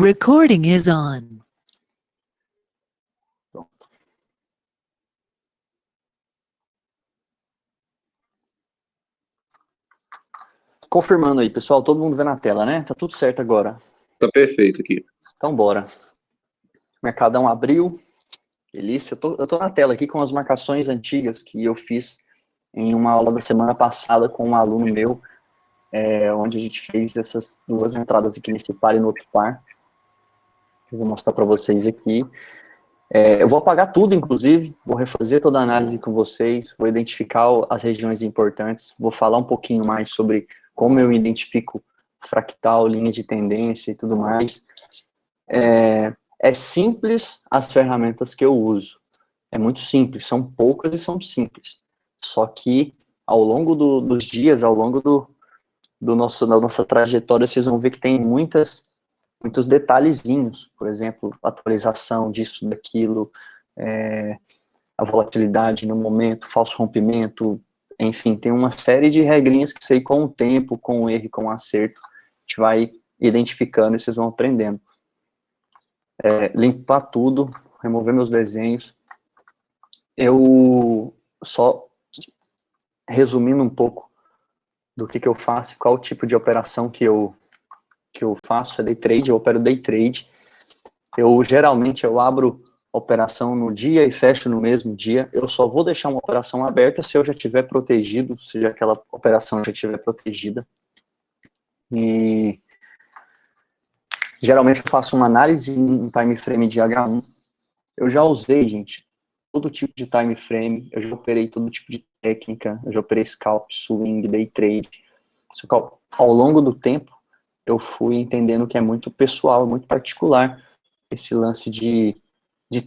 Recording is on. Confirmando aí, pessoal, todo mundo vê na tela, né? Tá tudo certo agora. Tá perfeito aqui. Então, bora. Mercadão abriu. Delícia. Eu tô na tela aqui com as marcações antigas que eu fiz em uma aula da semana passada com um aluno meu, onde a gente fez essas duas entradas aqui nesse par e no outro par. Eu vou mostrar para vocês aqui. Eu vou apagar tudo, inclusive, vou refazer toda a análise com vocês, vou identificar as regiões importantes, vou falar um pouquinho mais sobre como eu identifico fractal, linha de tendência e tudo mais. É simples as ferramentas que eu uso. É muito simples, são poucas e são simples. Só que, ao longo dos dias, ao longo da nossa trajetória, vocês vão ver que tem muitos detalhezinhos, por exemplo, atualização disso, daquilo, a volatilidade no momento, falso rompimento, enfim, tem uma série de regrinhas que sei com o tempo, com o erro e com o acerto, a gente vai identificando e vocês vão aprendendo. Limpar tudo, remover meus desenhos. Eu, só resumindo um pouco do que eu faço, qual o tipo de operação que eu faço, é day trade, eu opero day trade. Geralmente eu abro operação no dia e fecho no mesmo dia. Eu só vou deixar uma operação aberta se eu já tiver protegido, se aquela operação já estiver protegida. E geralmente eu faço uma análise em time frame de H1. Eu já usei, gente, todo tipo de time frame, eu já operei todo tipo de técnica, eu já operei scalp, swing, day trade. Só que ao longo do tempo, eu fui entendendo que é muito pessoal, muito particular esse lance de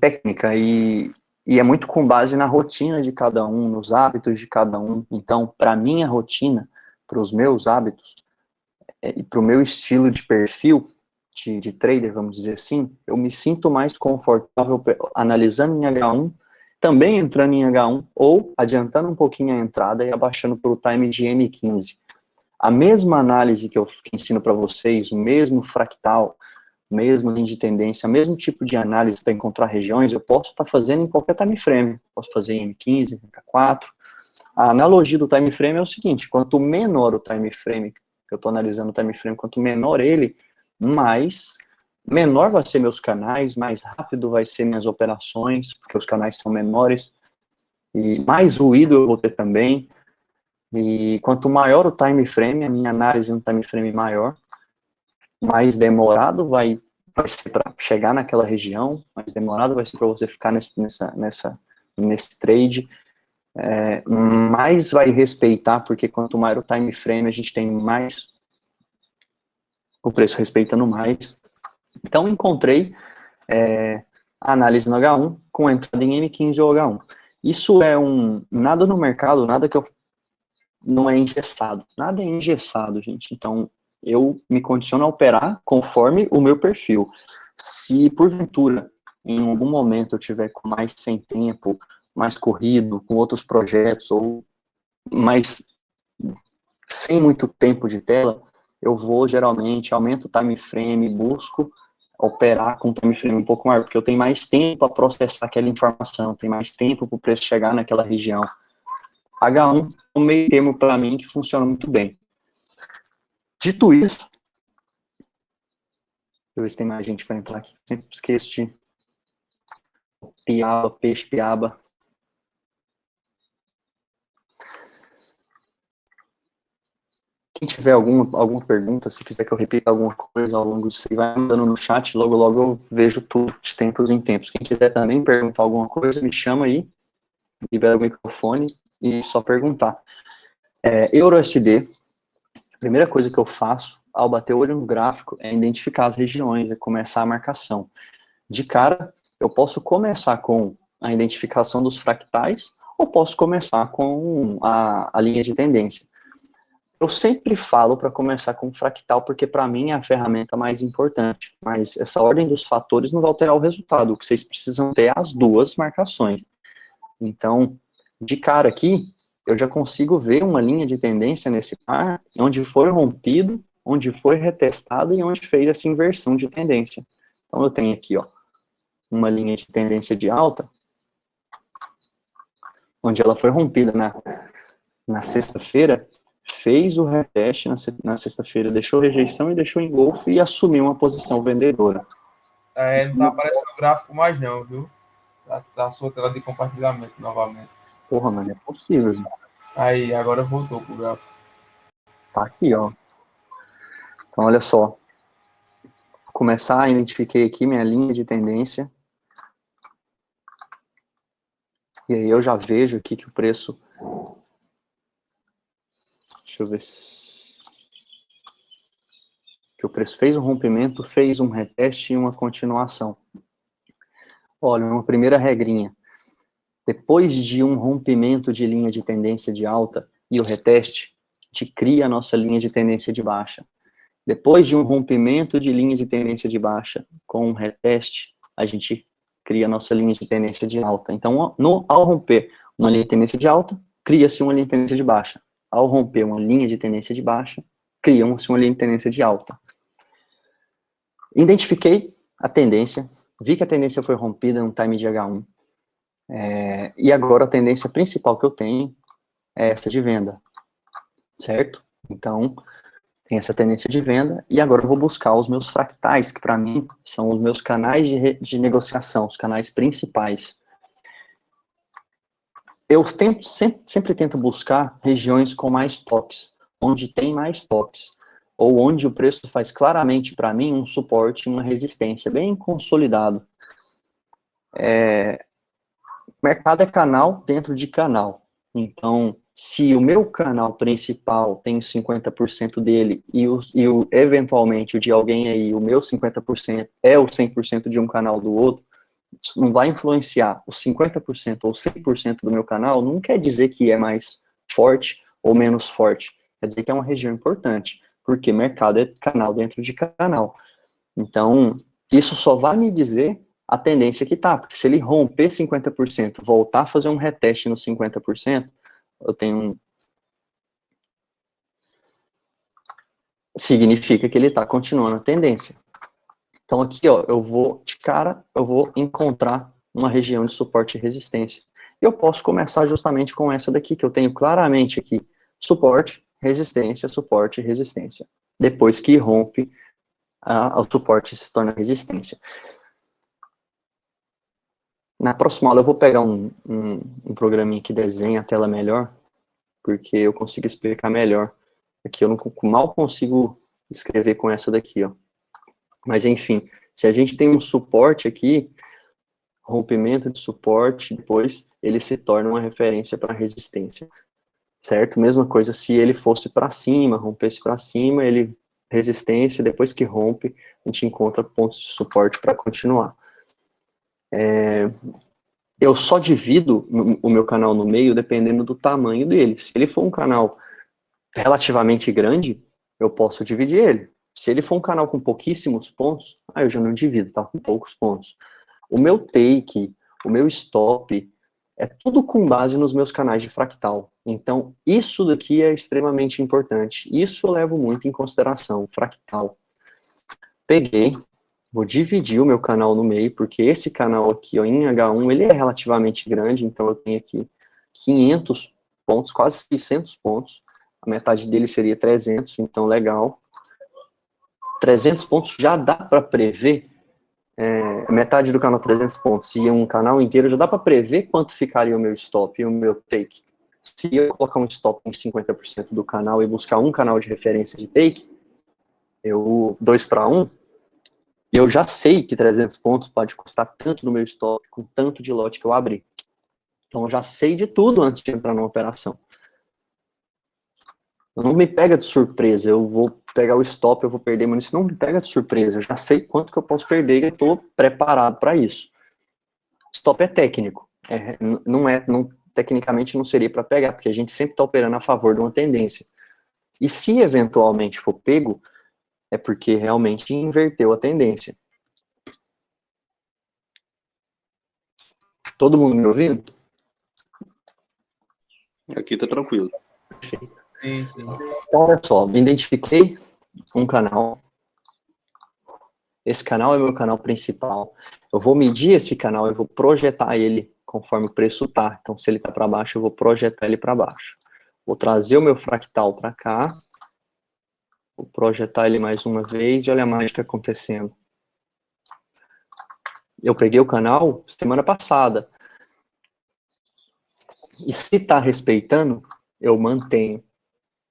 técnica, e é muito com base na rotina de cada um, nos hábitos de cada um. Então, para minha rotina, para os meus hábitos, e para o meu estilo de perfil de trader, vamos dizer assim, eu me sinto mais confortável analisando em H1, também entrando em H1, ou adiantando um pouquinho a entrada e abaixando para o time de M15. A mesma análise que eu ensino para vocês, o mesmo fractal, mesmo linha de tendência, o mesmo tipo de análise para encontrar regiões, eu posso estar fazendo em qualquer time frame. Posso fazer em M15, M4. A analogia do time frame é o seguinte: quanto menor o time frame, que eu estou analisando o time frame, quanto menor ele, menor vai ser meus canais, mais rápido vai ser minhas operações, porque os canais são menores, e mais ruído eu vou ter também. E quanto maior o time frame, a minha análise no time frame maior, mais demorado vai ser para chegar naquela região, mais demorado vai ser para você ficar nesse trade, mais vai respeitar, porque quanto maior o time frame, a gente tem mais o preço respeitando mais. Então, encontrei a análise no H1 com entrada em M15 ou H1. Isso nada no mercado, nada que eu não é engessado. Nada é engessado, gente. Então, eu me condiciono a operar conforme o meu perfil. Se, porventura, em algum momento eu tiver com mais sem tempo, mais corrido, com outros projetos, ou mais sem muito tempo de tela, eu vou, geralmente, aumento o time frame, busco operar com um time frame um pouco maior, porque eu tenho mais tempo para processar aquela informação, tenho mais tempo para o preço chegar naquela região. H1 é um meio termo para mim que funciona muito bem. Dito isso, deixa eu ver se tem mais gente para entrar aqui. Sempre esqueço de piaba, peixe, piaba. Quem tiver alguma pergunta, se quiser que eu repita alguma coisa ao longo disso, vai mandando no chat, logo eu vejo tudo de tempos em tempos. Quem quiser também perguntar alguma coisa, me chama aí, libera o microfone e só perguntar. EURUSD, a primeira coisa que eu faço ao bater o olho no gráfico é identificar as regiões, é começar a marcação. De cara, eu posso começar com a identificação dos fractais ou posso começar com a linha de tendência. Eu sempre falo para começar com fractal, porque para mim é a ferramenta mais importante, mas essa ordem dos fatores não vai alterar o resultado, o que vocês precisam ter é as duas marcações. Então, de cara aqui, eu já consigo ver uma linha de tendência nesse par, onde foi rompido, onde foi retestado e onde fez essa inversão de tendência. Então, eu tenho aqui, ó, uma linha de tendência de alta, onde ela foi rompida na sexta-feira, fez o reteste na sexta-feira, deixou rejeição e deixou engolfo e assumiu uma posição vendedora. Não tá aparecendo o gráfico mais não, viu? Tá a sua tela de compartilhamento novamente. Porra, mano, é possível. Viu? Aí, agora voltou pro gráfico. Tá aqui, ó. Então, olha só. Vou começar, identifiquei aqui minha linha de tendência. E aí eu já vejo aqui que o preço... Deixa eu ver que o preço fez um rompimento, fez um reteste e uma continuação. Olha, uma primeira regrinha. Depois de um rompimento de linha de tendência de alta e o reteste, a gente cria a nossa linha de tendência de baixa. Depois de um rompimento de linha de tendência de baixa com um reteste, a gente cria a nossa linha de tendência de alta. Então, ao romper uma linha de tendência de alta, cria-se uma linha de tendência de baixa. Ao romper uma linha de tendência de baixa, cria-se uma linha de tendência de alta. Identifiquei a tendência, vi que a tendência foi rompida no time de H1, e agora a tendência principal que eu tenho é essa de venda, certo? Então, tem essa tendência de venda, e agora eu vou buscar os meus fractais, que para mim são os meus canais de negociação, os canais principais. Eu sempre tento buscar regiões com mais toques, onde tem mais toques, ou onde o preço faz claramente para mim um suporte, uma resistência, bem consolidado. Mercado é canal dentro de canal. Então, se o meu canal principal tem 50% dele e eventualmente o de alguém aí, o meu 50% é o 100% de um canal do outro, isso não vai influenciar os 50% ou 100% do meu canal, não quer dizer que é mais forte ou menos forte. Quer dizer que é uma região importante, porque mercado é canal dentro de canal. Então, isso só vai me dizer a tendência que tá, porque se ele romper 50%, voltar a fazer um reteste no 50%, eu tenho significa que ele está continuando a tendência. Então aqui, ó, eu vou encontrar uma região de suporte e resistência. E eu posso começar justamente com essa daqui, que eu tenho claramente aqui, suporte, resistência, suporte e resistência. Depois que rompe, o suporte se torna resistência. Na próxima aula eu vou pegar um programinha que desenha a tela melhor, porque eu consigo explicar melhor. Aqui eu mal consigo escrever com essa daqui, ó. Mas enfim, se a gente tem um suporte aqui, rompimento de suporte, depois ele se torna uma referência para resistência, certo? Mesma coisa se ele fosse para cima, rompesse para cima, ele resistência, depois que rompe, a gente encontra pontos de suporte para continuar. Eu só divido o meu canal no meio dependendo do tamanho dele. Se ele for um canal relativamente grande, eu posso dividir ele. Se ele for um canal com pouquíssimos pontos, eu já não divido, tá com poucos pontos. O meu take, o meu stop, é tudo com base nos meus canais de fractal. Então, isso daqui é extremamente importante. Isso eu levo muito em consideração, fractal. Peguei, vou dividir o meu canal no meio, porque esse canal aqui, ó, em H1, ele é relativamente grande, então eu tenho aqui 500 pontos, quase 600 pontos. A metade dele seria 300, então legal. 300 pontos já dá para prever, metade do canal 300 pontos e um canal inteiro já dá para prever quanto ficaria o meu stop e o meu take. Se eu colocar um stop em 50% do canal e buscar um canal de referência de take, 2 para 1, eu já sei que 300 pontos pode custar tanto no meu stop, com tanto de lote que eu abri. Então eu já sei de tudo antes de entrar numa operação. Não me pega de surpresa, eu vou pegar o stop, eu vou perder, mas isso não me pega de surpresa, eu já sei quanto que eu posso perder e eu estou preparado para isso. Stop é técnico, tecnicamente não seria para pegar, porque a gente sempre está operando a favor de uma tendência. E se eventualmente for pego, é porque realmente inverteu a tendência. Todo mundo me ouvindo? Aqui tá tranquilo. Sim, sim. Então, olha só, me identifiquei um canal. Esse canal é meu canal principal. Eu vou medir esse canal, eu vou projetar ele conforme o preço tá. Então, se ele tá para baixo, eu vou projetar ele para baixo. Vou trazer o meu fractal para cá. Vou projetar ele mais uma vez e olha a mágica acontecendo. Eu peguei o canal semana passada. E se tá respeitando, eu mantenho.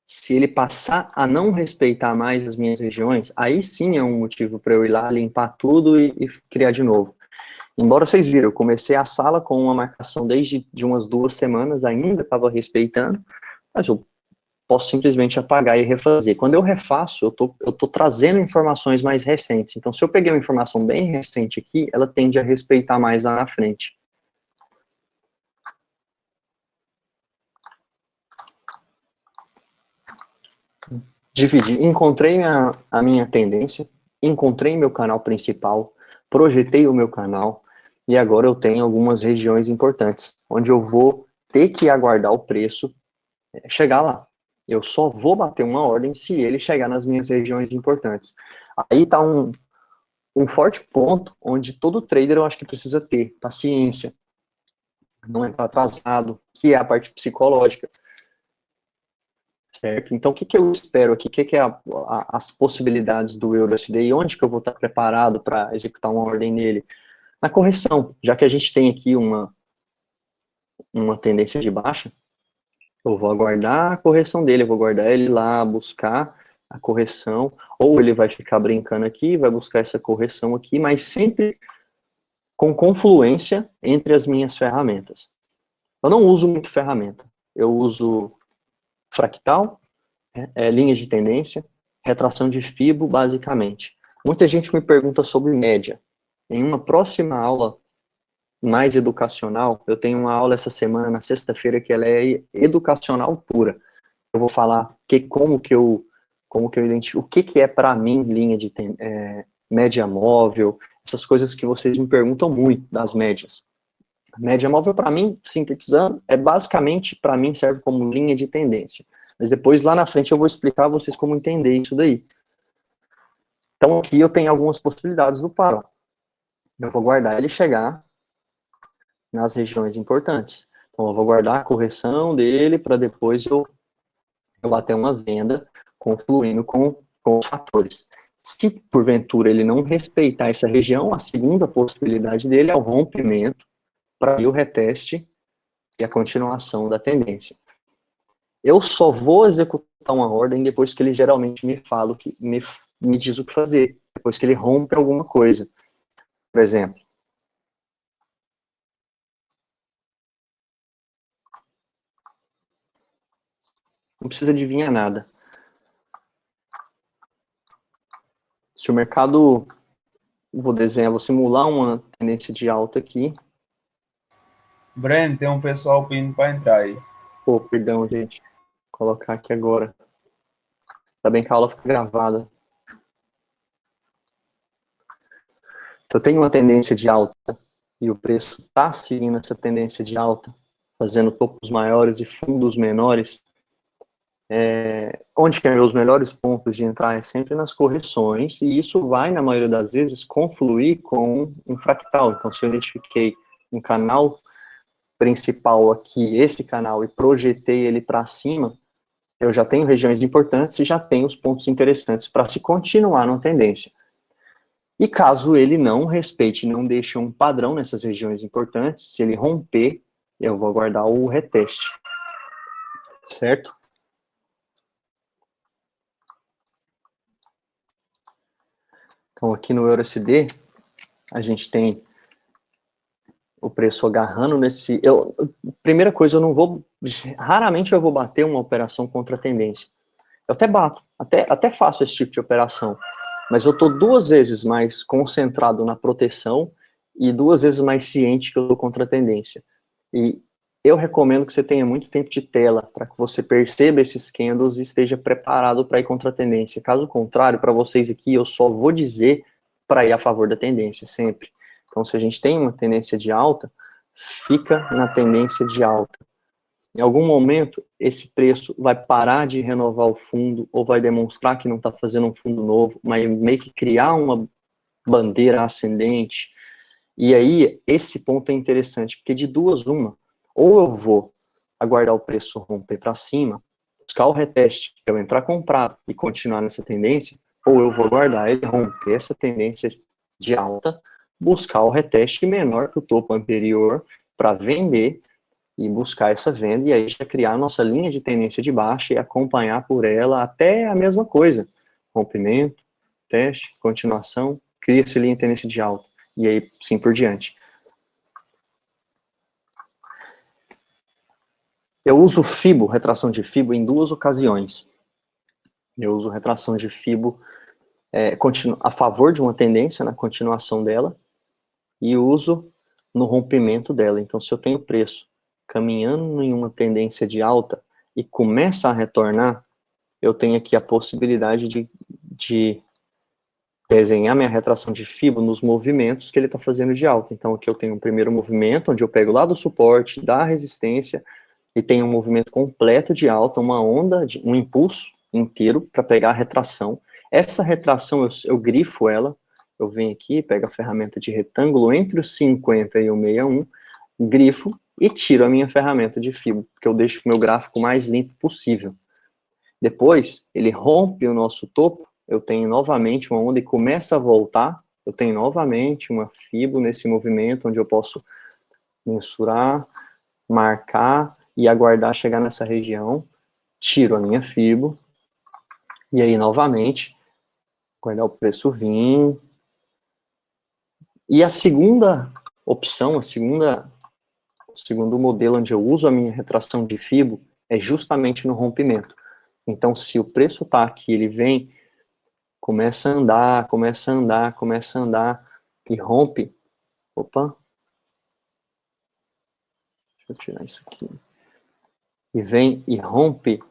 Se ele passar a não respeitar mais as minhas regiões, aí sim é um motivo para eu ir lá, limpar tudo e criar de novo. Embora vocês viram, eu comecei a sala com uma marcação desde de umas 2 semanas, ainda estava respeitando, mas eu posso simplesmente apagar e refazer. Quando eu refaço, eu tô trazendo informações mais recentes. Então, se eu peguei uma informação bem recente aqui, ela tende a respeitar mais lá na frente. Dividi, encontrei a minha tendência, encontrei meu canal principal, projetei o meu canal, e agora eu tenho algumas regiões importantes, onde eu vou ter que aguardar o preço chegar lá. Eu só vou bater uma ordem se ele chegar nas minhas regiões importantes. Aí está um forte ponto onde todo trader eu acho que precisa ter paciência, não entrar atrasado, que é a parte psicológica. Certo? Então, o que eu espero aqui? O que é as possibilidades do EURUSD e onde que eu vou estar preparado para executar uma ordem nele? Na correção, já que a gente tem aqui uma tendência de baixa, eu vou aguardar a correção dele, eu vou guardar ele lá, buscar a correção, ou ele vai ficar brincando aqui, vai buscar essa correção aqui, mas sempre com confluência entre as minhas ferramentas. Eu não uso muito ferramenta, eu uso fractal, linhas de tendência, retração de Fibo, basicamente. Muita gente me pergunta sobre média. Em uma próxima aula mais educacional, eu tenho uma aula essa semana, na sexta-feira, que ela é educacional pura. Eu vou falar como que eu identifico, o que é para mim linha de média móvel, essas coisas que vocês me perguntam muito das médias. Média móvel, para mim, sintetizando, basicamente, para mim, serve como linha de tendência. Mas depois, lá na frente, eu vou explicar a vocês como entender isso daí. Então, aqui eu tenho algumas possibilidades do paro. Eu vou guardar ele chegar nas regiões importantes. Então, eu vou guardar a correção dele para depois eu bater uma venda confluindo com os fatores. Se, porventura, ele não respeitar essa região, a segunda possibilidade dele é o rompimento para o reteste e a continuação da tendência. Eu só vou executar uma ordem depois que ele geralmente me fala, me diz o que fazer, depois que ele rompe alguma coisa. Por exemplo, não precisa adivinhar nada. Se o mercado, vou simular uma tendência de alta aqui. Breno, tem um pessoal pedindo para entrar aí. Pô, perdão, gente. Vou colocar aqui agora. Tá bem que a aula fica gravada. Se eu tenho uma tendência de alta e o preço está seguindo essa tendência de alta, fazendo topos maiores e fundos menores, onde que é os melhores pontos de entrar é sempre nas correções, e isso vai, na maioria das vezes, confluir com um fractal. Então, se eu identifiquei um canal principal aqui, esse canal, e projetei ele para cima, eu já tenho regiões importantes e já tenho os pontos interessantes para se continuar na tendência. E caso ele não respeite, não deixe um padrão nessas regiões importantes, se ele romper, eu vou aguardar o reteste. Certo? Então, aqui no EURUSD, a gente tem o preço agarrando nesse... primeira coisa, raramente eu vou bater uma operação contra a tendência. Eu até bato, até faço esse tipo de operação, mas eu estou 2 vezes mais concentrado na proteção e 2 vezes mais ciente que eu estou contra a tendência. E eu recomendo que você tenha muito tempo de tela para que você perceba esses candles e esteja preparado para ir contra a tendência. Caso contrário, para vocês aqui, eu só vou dizer para ir a favor da tendência, sempre. Então, se a gente tem uma tendência de alta, fica na tendência de alta. Em algum momento, esse preço vai parar de renovar o fundo, ou vai demonstrar que não está fazendo um fundo novo, mas meio que criar uma bandeira ascendente. E aí, esse ponto é interessante, porque de duas, uma, ou eu vou aguardar o preço romper para cima, buscar o reteste, eu entrar comprado e continuar nessa tendência, ou eu vou aguardar ele romper essa tendência de alta, buscar o reteste menor que o topo anterior para vender e buscar essa venda, e aí já criar a nossa linha de tendência de baixa e acompanhar por ela até a mesma coisa. Rompimento, teste, continuação, cria-se linha de tendência de alta, e aí sim por diante. Eu uso FIBO, retração de FIBO, em duas ocasiões. Eu uso retração de FIBO a favor de uma tendência, na continuação dela, e uso no rompimento dela. Então, se eu tenho preço caminhando em uma tendência de alta e começa a retornar, eu tenho aqui a possibilidade de desenhar minha retração de FIBO nos movimentos que ele está fazendo de alta. Então, aqui eu tenho um primeiro movimento, onde eu pego lá do suporte, da resistência, e tenho um movimento completo de alta, uma onda, um impulso inteiro para pegar a retração. Essa retração, eu grifo ela, eu venho aqui, pego a ferramenta de retângulo entre o 50 e o 61, grifo e tiro a minha ferramenta de FIBO, porque eu deixo o meu gráfico mais limpo possível. Depois, ele rompe o nosso topo, eu tenho novamente uma onda e começa a voltar, eu tenho novamente uma FIBO nesse movimento, onde eu posso mensurar, marcar e aguardar chegar nessa região, tiro a minha FIBO, e aí novamente, aguardar o preço vir. E a segunda opção, o segundo modelo onde eu uso a minha retração de FIBO é justamente no rompimento. Então, se o preço está aqui, ele vem, começa a andar, começa a andar, começa a andar, e rompe. Opa. Deixa eu tirar isso aqui. E vem e rompe.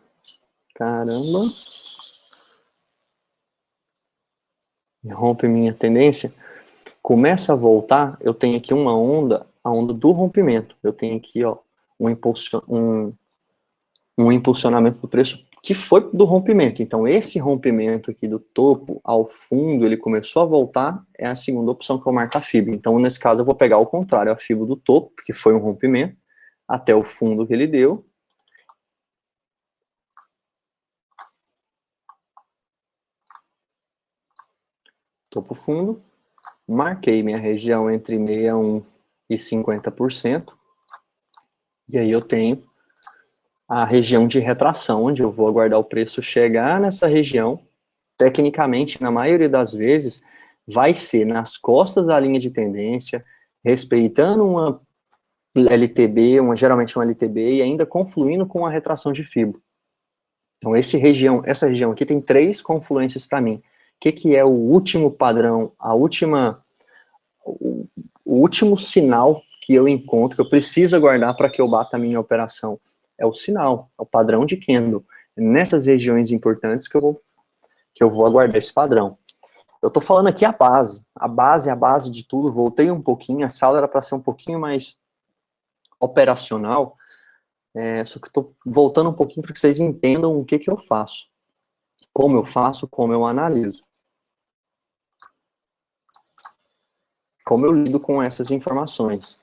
Caramba. E rompe minha tendência. Começa a voltar, eu tenho aqui uma onda, a onda do rompimento. Eu tenho aqui, ó, um impulsionamento do preço que foi do rompimento. Então, esse rompimento aqui do topo ao fundo, ele começou a voltar, é a segunda opção que eu marco a FIBO. Então, nesse caso, eu vou pegar o contrário, a FIBO do topo, que foi um rompimento, até o fundo que ele deu. Topo fundo. Marquei minha região entre 61% e 50%. E aí eu tenho a região de retração, onde eu vou aguardar o preço chegar nessa região. Tecnicamente, na maioria das vezes, vai ser nas costas da linha de tendência, respeitando uma LTB, geralmente uma LTB, e ainda confluindo com a retração de FIBO. Então, essa região aqui tem 3 confluências para mim. O que é o último padrão, o último sinal que eu encontro, que eu preciso aguardar para que eu bata a minha operação? É o sinal, é o padrão de candle. Nessas regiões importantes que eu vou aguardar esse padrão. Eu estou falando aqui a base é a base de tudo. Voltei um pouquinho, a sala era para ser um pouquinho mais operacional, só que estou voltando um pouquinho para que vocês entendam o que eu faço, como eu analiso, como eu lido com essas informações.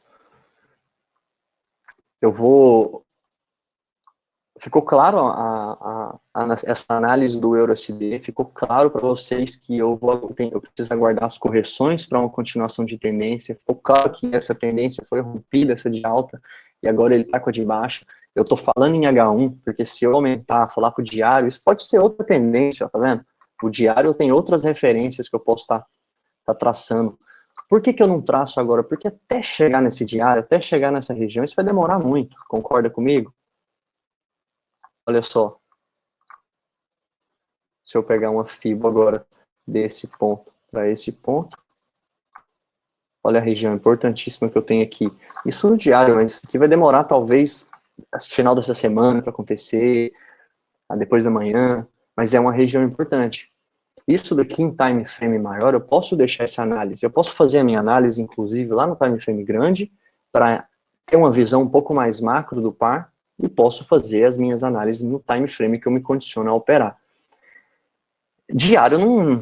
Ficou claro essa análise do EURUSD? Ficou claro para vocês que eu preciso aguardar as correções para uma continuação de tendência? Ficou claro que essa tendência foi rompida, essa de alta, e agora ele está com a de baixa? Eu estou falando em H1, porque se eu aumentar, falar para o diário, isso pode ser outra tendência, tá vendo? O diário tem outras referências que eu posso estar traçando. Por que eu não traço agora? Porque até chegar nesse diário, até chegar nessa região, isso vai demorar muito. Concorda comigo? Olha só, se eu pegar uma FIBO agora desse ponto para esse ponto, olha a região importantíssima que eu tenho aqui. Isso no diário, mas isso aqui vai demorar talvez no final dessa semana para acontecer, depois da manhã, mas é uma região importante. Isso daqui em time frame maior, eu posso deixar essa análise, eu posso fazer a minha análise, inclusive, lá no time frame grande, para ter uma visão um pouco mais macro do par, e posso fazer as minhas análises no time frame que eu me condiciono a operar. Diário não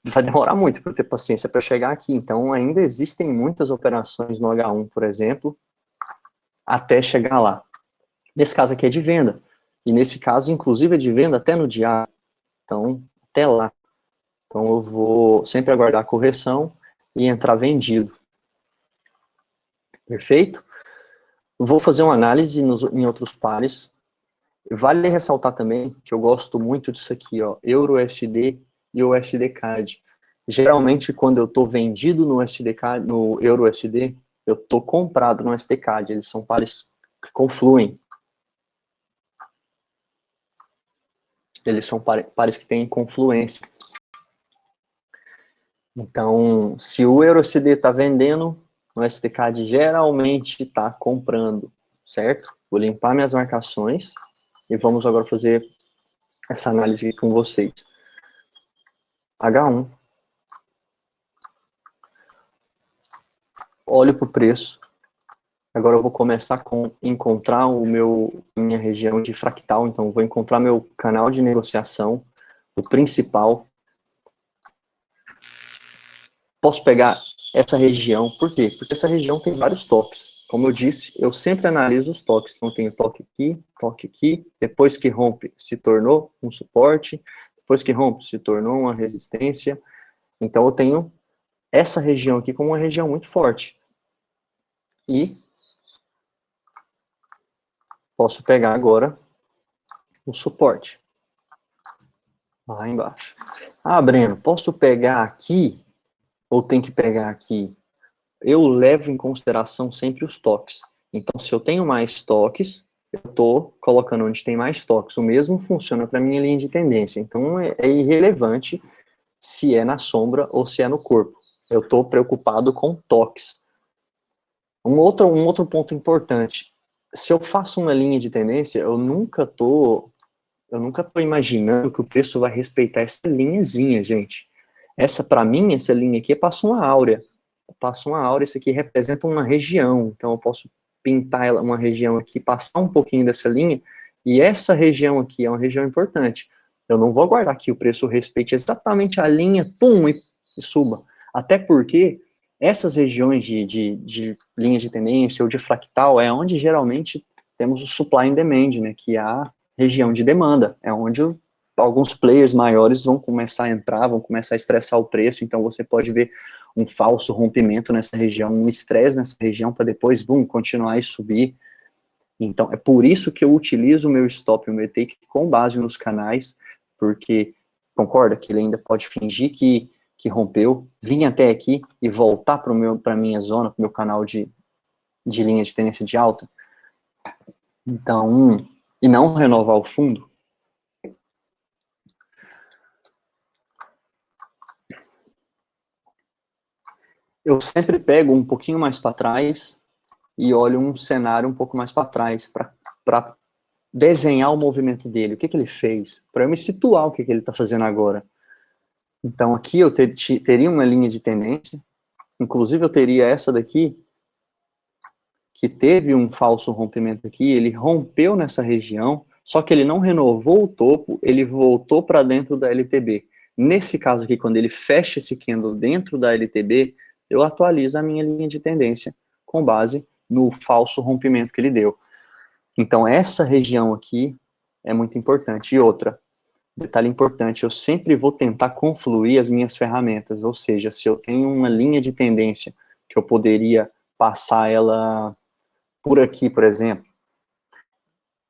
vai demorar muito para eu ter paciência para chegar aqui, então ainda existem muitas operações no H1, por exemplo, até chegar lá. Nesse caso aqui é de venda, e nesse caso, inclusive, é de venda até no diário, então, até lá. Então, eu vou sempre aguardar a correção e entrar vendido. Perfeito? Vou fazer uma análise em outros pares. Vale ressaltar também que eu gosto muito disso aqui, ó, EURUSD e o USD-CAD. Geralmente, quando eu estou vendido no USD-CAD, no EURUSD, eu estou comprado no USD-CAD. Eles são pares que confluem. Eles são pares que têm confluência. Então, se o EURUSD está vendendo, o USD-CAD geralmente está comprando, certo? Vou limpar minhas marcações e vamos agora fazer essa análise aqui com vocês. H1. Olho para o preço. Agora eu vou começar com encontrar minha região de fractal. Então, vou encontrar meu canal de negociação, o principal. Posso pegar essa região, por quê? Porque essa região tem vários toques. Como eu disse, eu sempre analiso os toques. Então, tem toque aqui, depois que rompe, se tornou um suporte, depois que rompe, se tornou uma resistência. Então, eu tenho essa região aqui como uma região muito forte. E posso pegar agora o suporte. Lá embaixo. Ah, Breno, posso pegar aqui ou tem que pegar aqui? Eu levo em consideração sempre os toques. Então, se eu tenho mais toques, eu estou colocando onde tem mais toques. O mesmo funciona para a minha linha de tendência. Então, é irrelevante se é na sombra ou se é no corpo. Eu estou preocupado com toques. Um outro ponto importante. Se eu faço uma linha de tendência, eu nunca tô imaginando que o preço vai respeitar essa linhazinha, gente. Para mim, essa linha aqui passa uma áurea. Passa uma áurea, isso aqui representa uma região. Então, eu posso pintar uma região aqui, passar um pouquinho dessa linha, e essa região aqui é uma região importante. Eu não vou aguardar que o preço respeite exatamente a linha, pum, e suba. Até porque essas regiões de linha de tendência ou de fractal é onde geralmente temos o supply and demand, né, que é a região de demanda, é onde alguns players maiores vão começar a entrar, vão começar a estressar o preço, então você pode ver um falso rompimento nessa região, um estresse nessa região, para depois, boom, continuar e subir. Então, é por isso que eu utilizo o meu stop e o meu take com base nos canais, porque, concorda que ele ainda pode fingir que rompeu, vir até aqui e voltar para a minha zona, para o meu canal de linha de tendência de alta. Então, e não renovar o fundo. Eu sempre pego um pouquinho mais para trás e olho um cenário um pouco mais para trás, para desenhar o movimento dele, o que ele fez, para eu me situar o que ele está fazendo agora. Então, aqui eu teria uma linha de tendência, inclusive eu teria essa daqui, que teve um falso rompimento aqui, ele rompeu nessa região, só que ele não renovou o topo, ele voltou para dentro da LTB. Nesse caso aqui, quando ele fecha esse candle dentro da LTB, eu atualizo a minha linha de tendência com base no falso rompimento que ele deu. Então, essa região aqui é muito importante. E outra, detalhe importante, eu sempre vou tentar confluir as minhas ferramentas, ou seja, se eu tenho uma linha de tendência que eu poderia passar ela por aqui, por exemplo,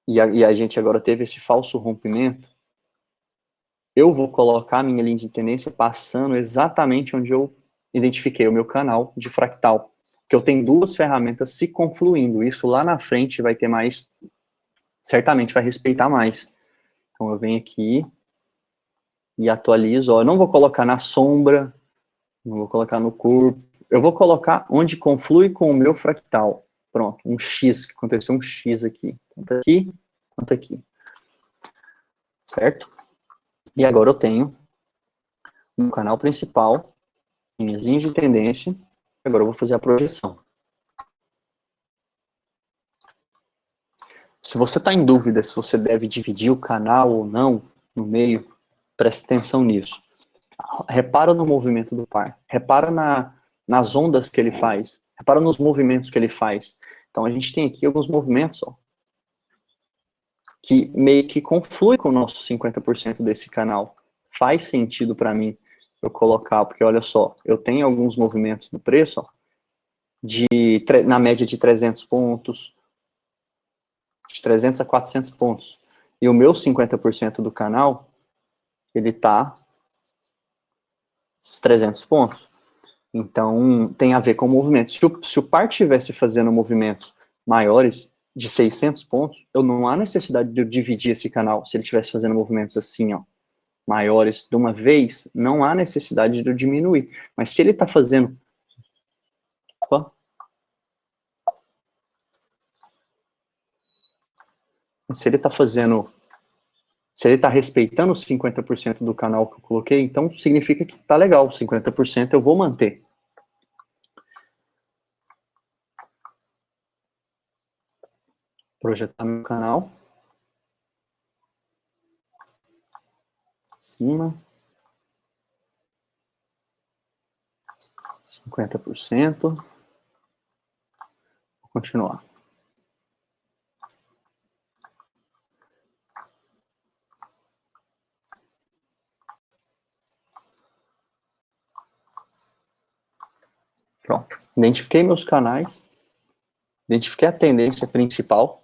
e a gente agora teve esse falso rompimento, eu vou colocar a minha linha de tendência passando exatamente onde eu identifiquei o meu canal de fractal, que eu tenho duas ferramentas se confluindo, isso lá na frente vai ter mais, certamente vai respeitar mais. Então eu venho aqui e atualizo, ó, eu não vou colocar na sombra, não vou colocar no corpo, eu vou colocar onde conflui com o meu fractal. Pronto, um X, que aconteceu um X aqui, tanto aqui quanto aqui. Certo? E agora eu tenho no canal principal, minhas linhas de tendência, agora eu vou fazer a projeção. Se você está em dúvida se você deve dividir o canal ou não no meio, preste atenção nisso. Repara no movimento do par. Repara nas ondas que ele faz. Repara nos movimentos que ele faz. Então, a gente tem aqui alguns movimentos, ó, que meio que confluem com o nosso 50% desse canal. Faz sentido para mim eu colocar, porque olha só, eu tenho alguns movimentos no preço, ó, na média de 300 pontos, de 300 a 400 pontos. E o meu 50% do canal, ele tá 300 pontos. Então, tem a ver com o movimento. Se o par estivesse fazendo movimentos maiores, de 600 pontos, eu não há necessidade de eu dividir esse canal. Se ele estivesse fazendo movimentos assim, ó, maiores de uma vez, não há necessidade de eu diminuir. Mas se ele está fazendo... Opa. Se ele está fazendo... Se ele está respeitando os 50% do canal que eu coloquei, então significa que está legal. 50% eu vou manter. Projetar meu canal. Cima. 50%. Vou continuar. Pronto. Identifiquei meus canais. Identifiquei a tendência principal.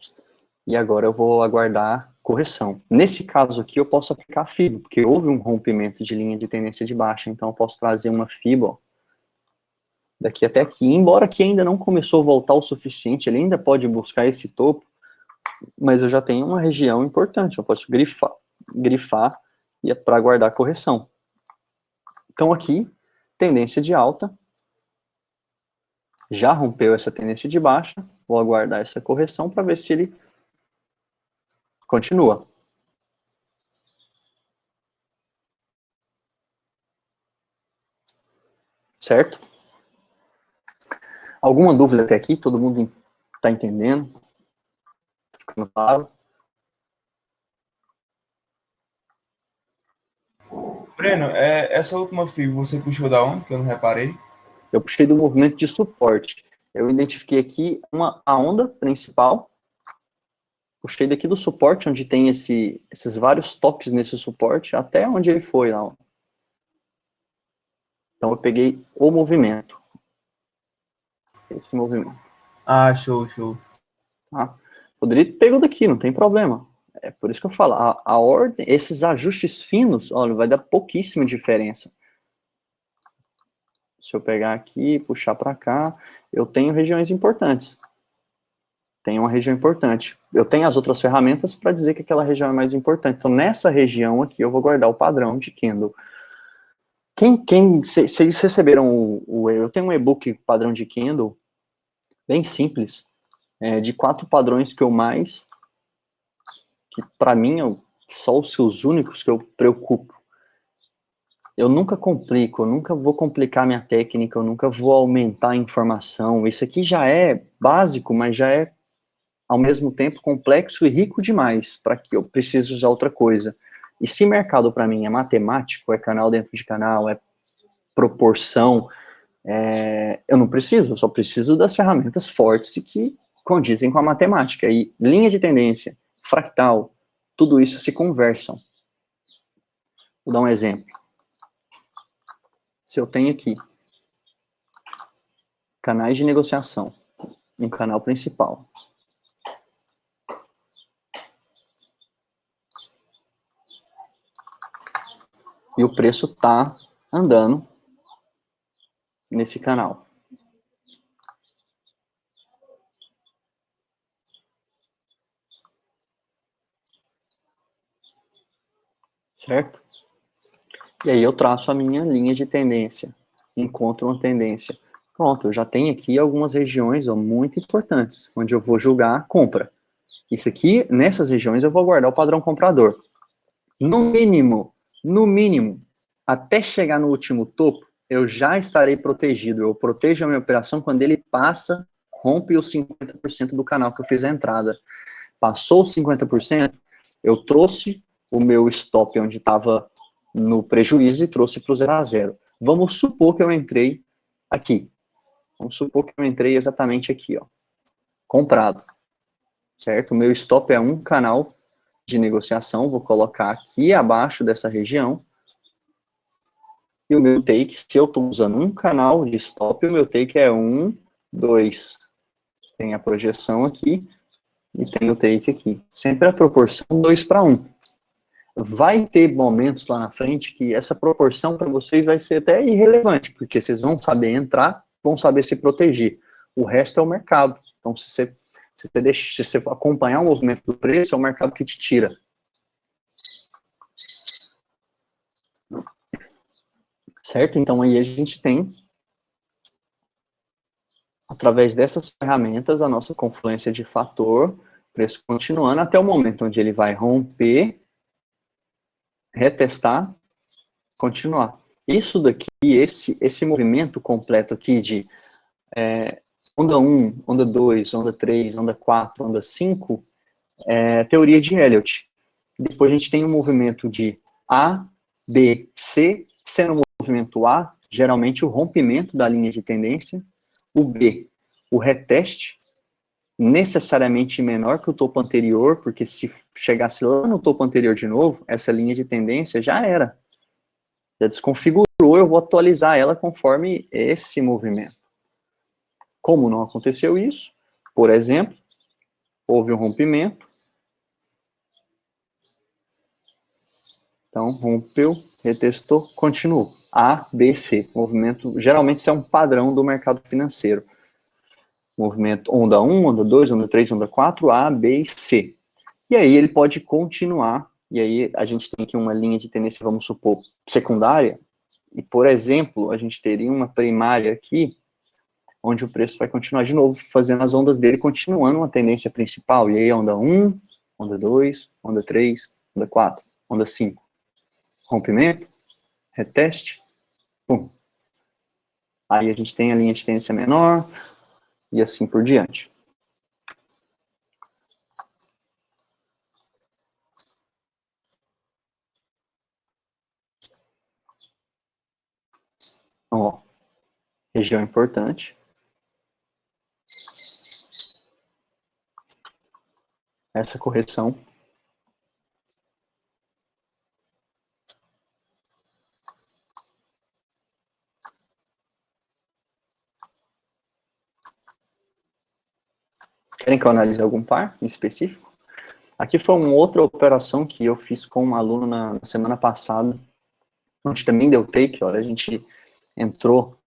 E agora eu vou aguardar correção. Nesse caso aqui, eu posso aplicar a FIBO, porque houve um rompimento de linha de tendência de baixa. Então, eu posso trazer uma FIBO, ó, daqui até aqui. Embora que ainda não começou a voltar o suficiente, ele ainda pode buscar esse topo, mas eu já tenho uma região importante. Eu posso grifar e para aguardar correção. Então, aqui, tendência de alta. Já rompeu essa tendência de baixa. Vou aguardar essa correção para ver se ele continua. Certo? Alguma dúvida até aqui? Todo mundo está entendendo? Ficando claro? Breno, essa última FIB você puxou da onde, que eu não reparei? Eu puxei do movimento de suporte. Eu identifiquei aqui a onda principal. Puxei daqui do suporte, onde tem esses vários toques nesse suporte, até onde ele foi lá. Então eu peguei o movimento. Esse movimento. Ah, show. Tá? Poderia ter pego daqui, não tem problema. É por isso que eu falo, a ordem, esses ajustes finos, olha, vai dar pouquíssima diferença. Se eu pegar aqui, puxar para cá, eu tenho regiões importantes. Tenho uma região importante. Eu tenho as outras ferramentas para dizer que aquela região é mais importante. Então, nessa região aqui, eu vou guardar o padrão de candle. Vocês receberam eu tenho um e-book padrão de candle, bem simples, de 4 padrões que para mim, só os seus únicos que eu preocupo. Eu nunca complico, eu nunca vou complicar minha técnica, eu nunca vou aumentar a informação. Isso aqui já é básico, mas já é, ao mesmo tempo, complexo e rico demais para que eu precise usar outra coisa. E se mercado para mim é matemático, é canal dentro de canal, é proporção, eu não preciso, eu só preciso das ferramentas fortes e que condizem com a matemática. E linha de tendência, fractal, tudo isso se conversam. Vou dar um exemplo. Se eu tenho aqui canais de negociação, um canal principal, e o preço está andando nesse canal. Certo? E aí eu traço a minha linha de tendência. Encontro uma tendência. Pronto, eu já tenho aqui algumas regiões muito importantes, onde eu vou julgar a compra. Isso aqui, nessas regiões, eu vou guardar o padrão comprador. No mínimo, até chegar no último topo, eu já estarei protegido. Eu protejo a minha operação quando ele rompe os 50% do canal que eu fiz a entrada. Passou os 50%, eu trouxe o meu stop onde estava no prejuízo e trouxe para o 0 a 0. Vamos supor que eu entrei aqui. Vamos supor que eu entrei exatamente aqui, ó. Comprado. Certo? O meu stop é um canal de negociação. Vou colocar aqui abaixo dessa região. E o meu take, se eu estou usando um canal de stop, o meu take é 1, 2. Tem a projeção aqui e tem o take aqui. Sempre a proporção 2 para 1. Vai ter momentos lá na frente que essa proporção para vocês vai ser até irrelevante, porque vocês vão saber entrar, vão saber se proteger. O resto é o mercado. Então, se você acompanhar o movimento do preço, é o mercado que te tira. Certo? Então, aí a gente tem, através dessas ferramentas, a nossa confluência de fator, preço continuando até o momento onde ele vai romper, retestar, continuar. Isso daqui, esse movimento completo aqui de onda 1, onda 2, onda 3, onda 4, onda 5, é teoria de Elliott. Depois a gente tem um movimento de A, B, C, sendo o movimento A, geralmente o rompimento da linha de tendência, o B, o reteste, necessariamente menor que o topo anterior, porque se chegasse lá no topo anterior de novo, essa linha de tendência já era. Já desconfigurou, eu vou atualizar ela conforme esse movimento. Como não aconteceu isso, por exemplo, houve um rompimento, então rompeu, retestou, continuou. A, B, C, movimento, geralmente isso é um padrão do mercado financeiro. Movimento onda 1, onda 2, onda 3, onda 4, A, B e C. E aí ele pode continuar, e aí a gente tem aqui uma linha de tendência, vamos supor, secundária, e por exemplo, a gente teria uma primária aqui, onde o preço vai continuar de novo, fazendo as ondas dele, continuando uma tendência principal, e aí onda 1, onda 2, onda 3, onda 4, onda 5. Rompimento, reteste, pum. Aí a gente tem a linha de tendência menor, e assim por diante. Então, ó, região importante. Essa correção. Querem que eu analise algum par em específico? Aqui foi uma outra operação que eu fiz com um aluno na semana passada, onde também deu take, olha, a gente entrou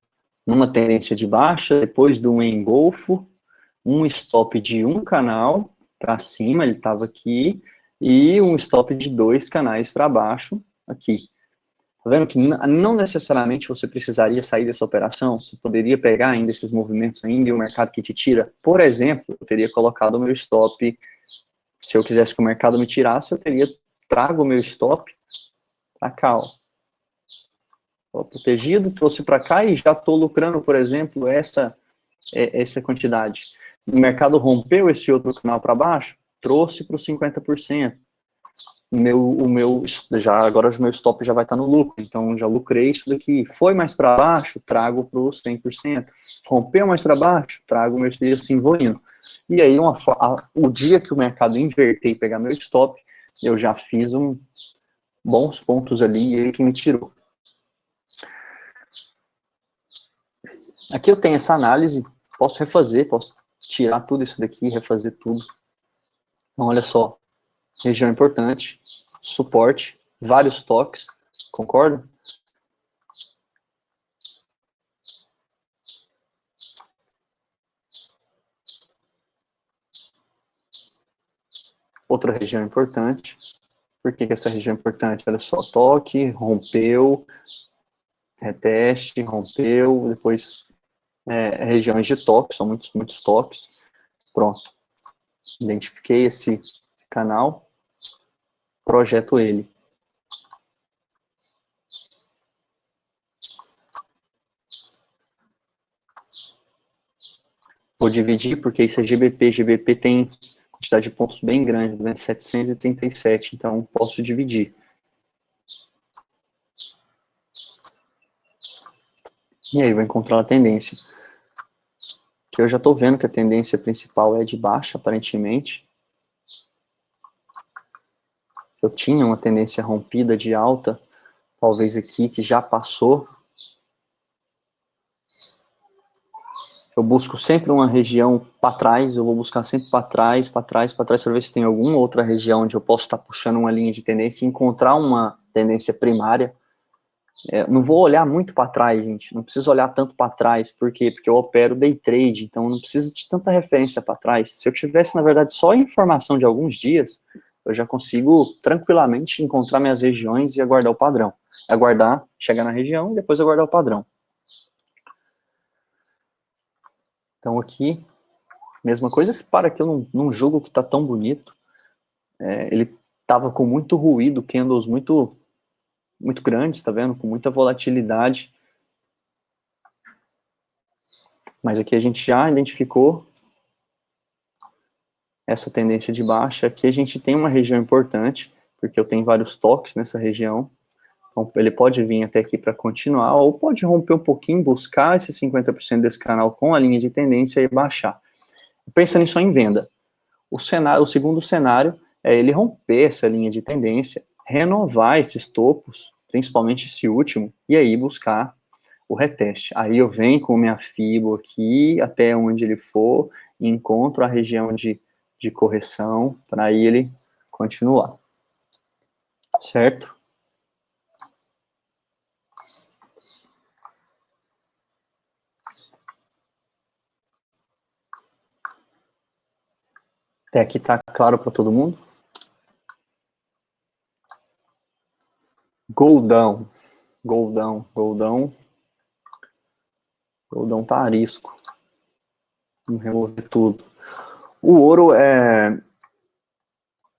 numa tendência de baixa, depois de um engolfo, um stop de um canal para cima, ele estava aqui, e um stop de 2 canais para baixo, aqui. Tá vendo que não necessariamente você precisaria sair dessa operação, você poderia pegar ainda esses movimentos ainda e o mercado que te tira. Por exemplo, eu teria colocado o meu stop, se eu quisesse que o mercado me tirasse, eu teria trago o meu stop para cá, ó. Tô protegido, trouxe para cá e já estou lucrando, por exemplo, essa quantidade. O mercado rompeu esse outro canal para baixo, trouxe para os 50%. Agora o meu stop já vai estar no lucro, então já lucrei isso daqui. Foi mais para baixo, trago para os 100%. Rompeu mais para baixo, trago o meu stop, assim vou indo. E aí, o dia que o mercado inverter e pegar meu stop, eu já fiz bons pontos ali e ele que me tirou. Aqui eu tenho essa análise, posso refazer, posso tirar tudo isso daqui, refazer tudo. Então, olha só, região importante, suporte, vários toques, concorda? Outra região importante. Por que essa região é importante? Olha só, toque, rompeu, reteste, rompeu, depois regiões de toque, são muitos toques. Pronto. Identifiquei esse canal, projeto ele. Vou dividir, porque isso é GBP. GBP tem quantidade quantidade de pontos bem grande, 737, então posso dividir. E aí vou encontrar a tendência. Que eu já estou vendo que a tendência principal é de baixa, aparentemente. Eu tinha uma tendência rompida de alta, talvez aqui, que já passou. Eu busco sempre uma região para trás, eu vou buscar sempre para trás, para ver se tem alguma outra região onde eu posso estar puxando uma linha de tendência e encontrar uma tendência primária. Não vou olhar muito para trás, gente, não preciso olhar tanto para trás, por quê? Porque eu opero day trade, então não preciso de tanta referência para trás. Se eu tivesse, na verdade, só informação de alguns dias, eu já consigo tranquilamente encontrar minhas regiões e aguardar o padrão. Aguardar, chegar na região e depois aguardar o padrão. Então aqui, mesma coisa, esse par aqui eu não julgo que está tão bonito. Ele estava com muito ruído, candles muito grandes, tá vendo? Com muita volatilidade. Mas aqui a gente já identificou essa tendência de baixa. Aqui a gente tem uma região importante, porque eu tenho vários toques nessa região. Então ele pode vir até aqui para continuar, ou pode romper um pouquinho, buscar esse 50% desse canal com a linha de tendência e baixar. Pensando só em venda. O segundo cenário é ele romper essa linha de tendência, renovar esses topos, principalmente esse último, e aí buscar o reteste. Aí eu venho com minha FIBO aqui, até onde ele for, e encontro a região de correção, para aí ele continuar. Certo? Até aqui tá claro para todo mundo? Goldão tá arisco. Vamos remover tudo. O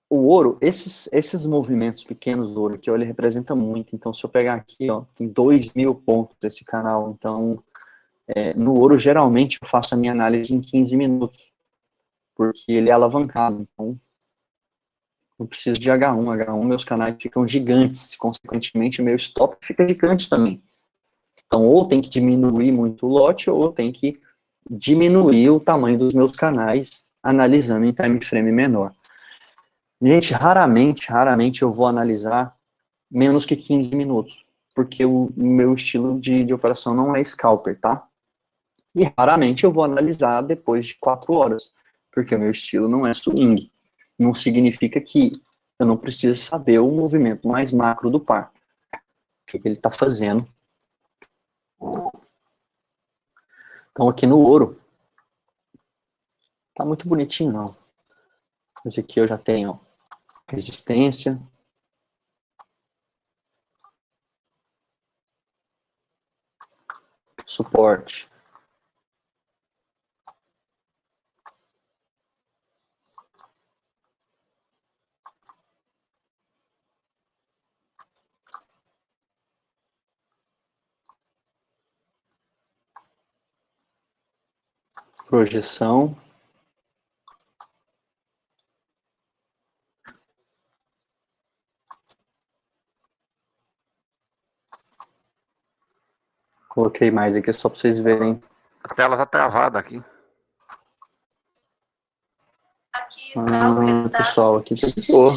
ouro, esses movimentos pequenos do ouro aqui, ó, ele representa muito. Então, se eu pegar aqui, ó, tem 2.000 pontos desse canal. Então, no ouro, geralmente, eu faço a minha análise em 15 minutos, porque ele é alavancado. Então, eu preciso de H1. H1, meus canais ficam gigantes. Consequentemente, o meu stop fica gigante também. Então, ou tem que diminuir muito o lote, ou tem que diminuir o tamanho dos meus canais, analisando em time frame menor. Gente, raramente eu vou analisar menos que 15 minutos, porque o meu estilo de operação não é scalper, tá? E raramente eu vou analisar depois de 4 horas, porque o meu estilo não é swing. Não significa que eu não preciso saber o movimento mais macro do par. O que ele está fazendo. Então aqui no ouro, tá muito bonitinho não. Esse aqui eu já tenho resistência. Suporte. Projeção. Coloquei mais aqui só para vocês verem. A tela tá travada aqui. Pessoal, aqui tá de boa,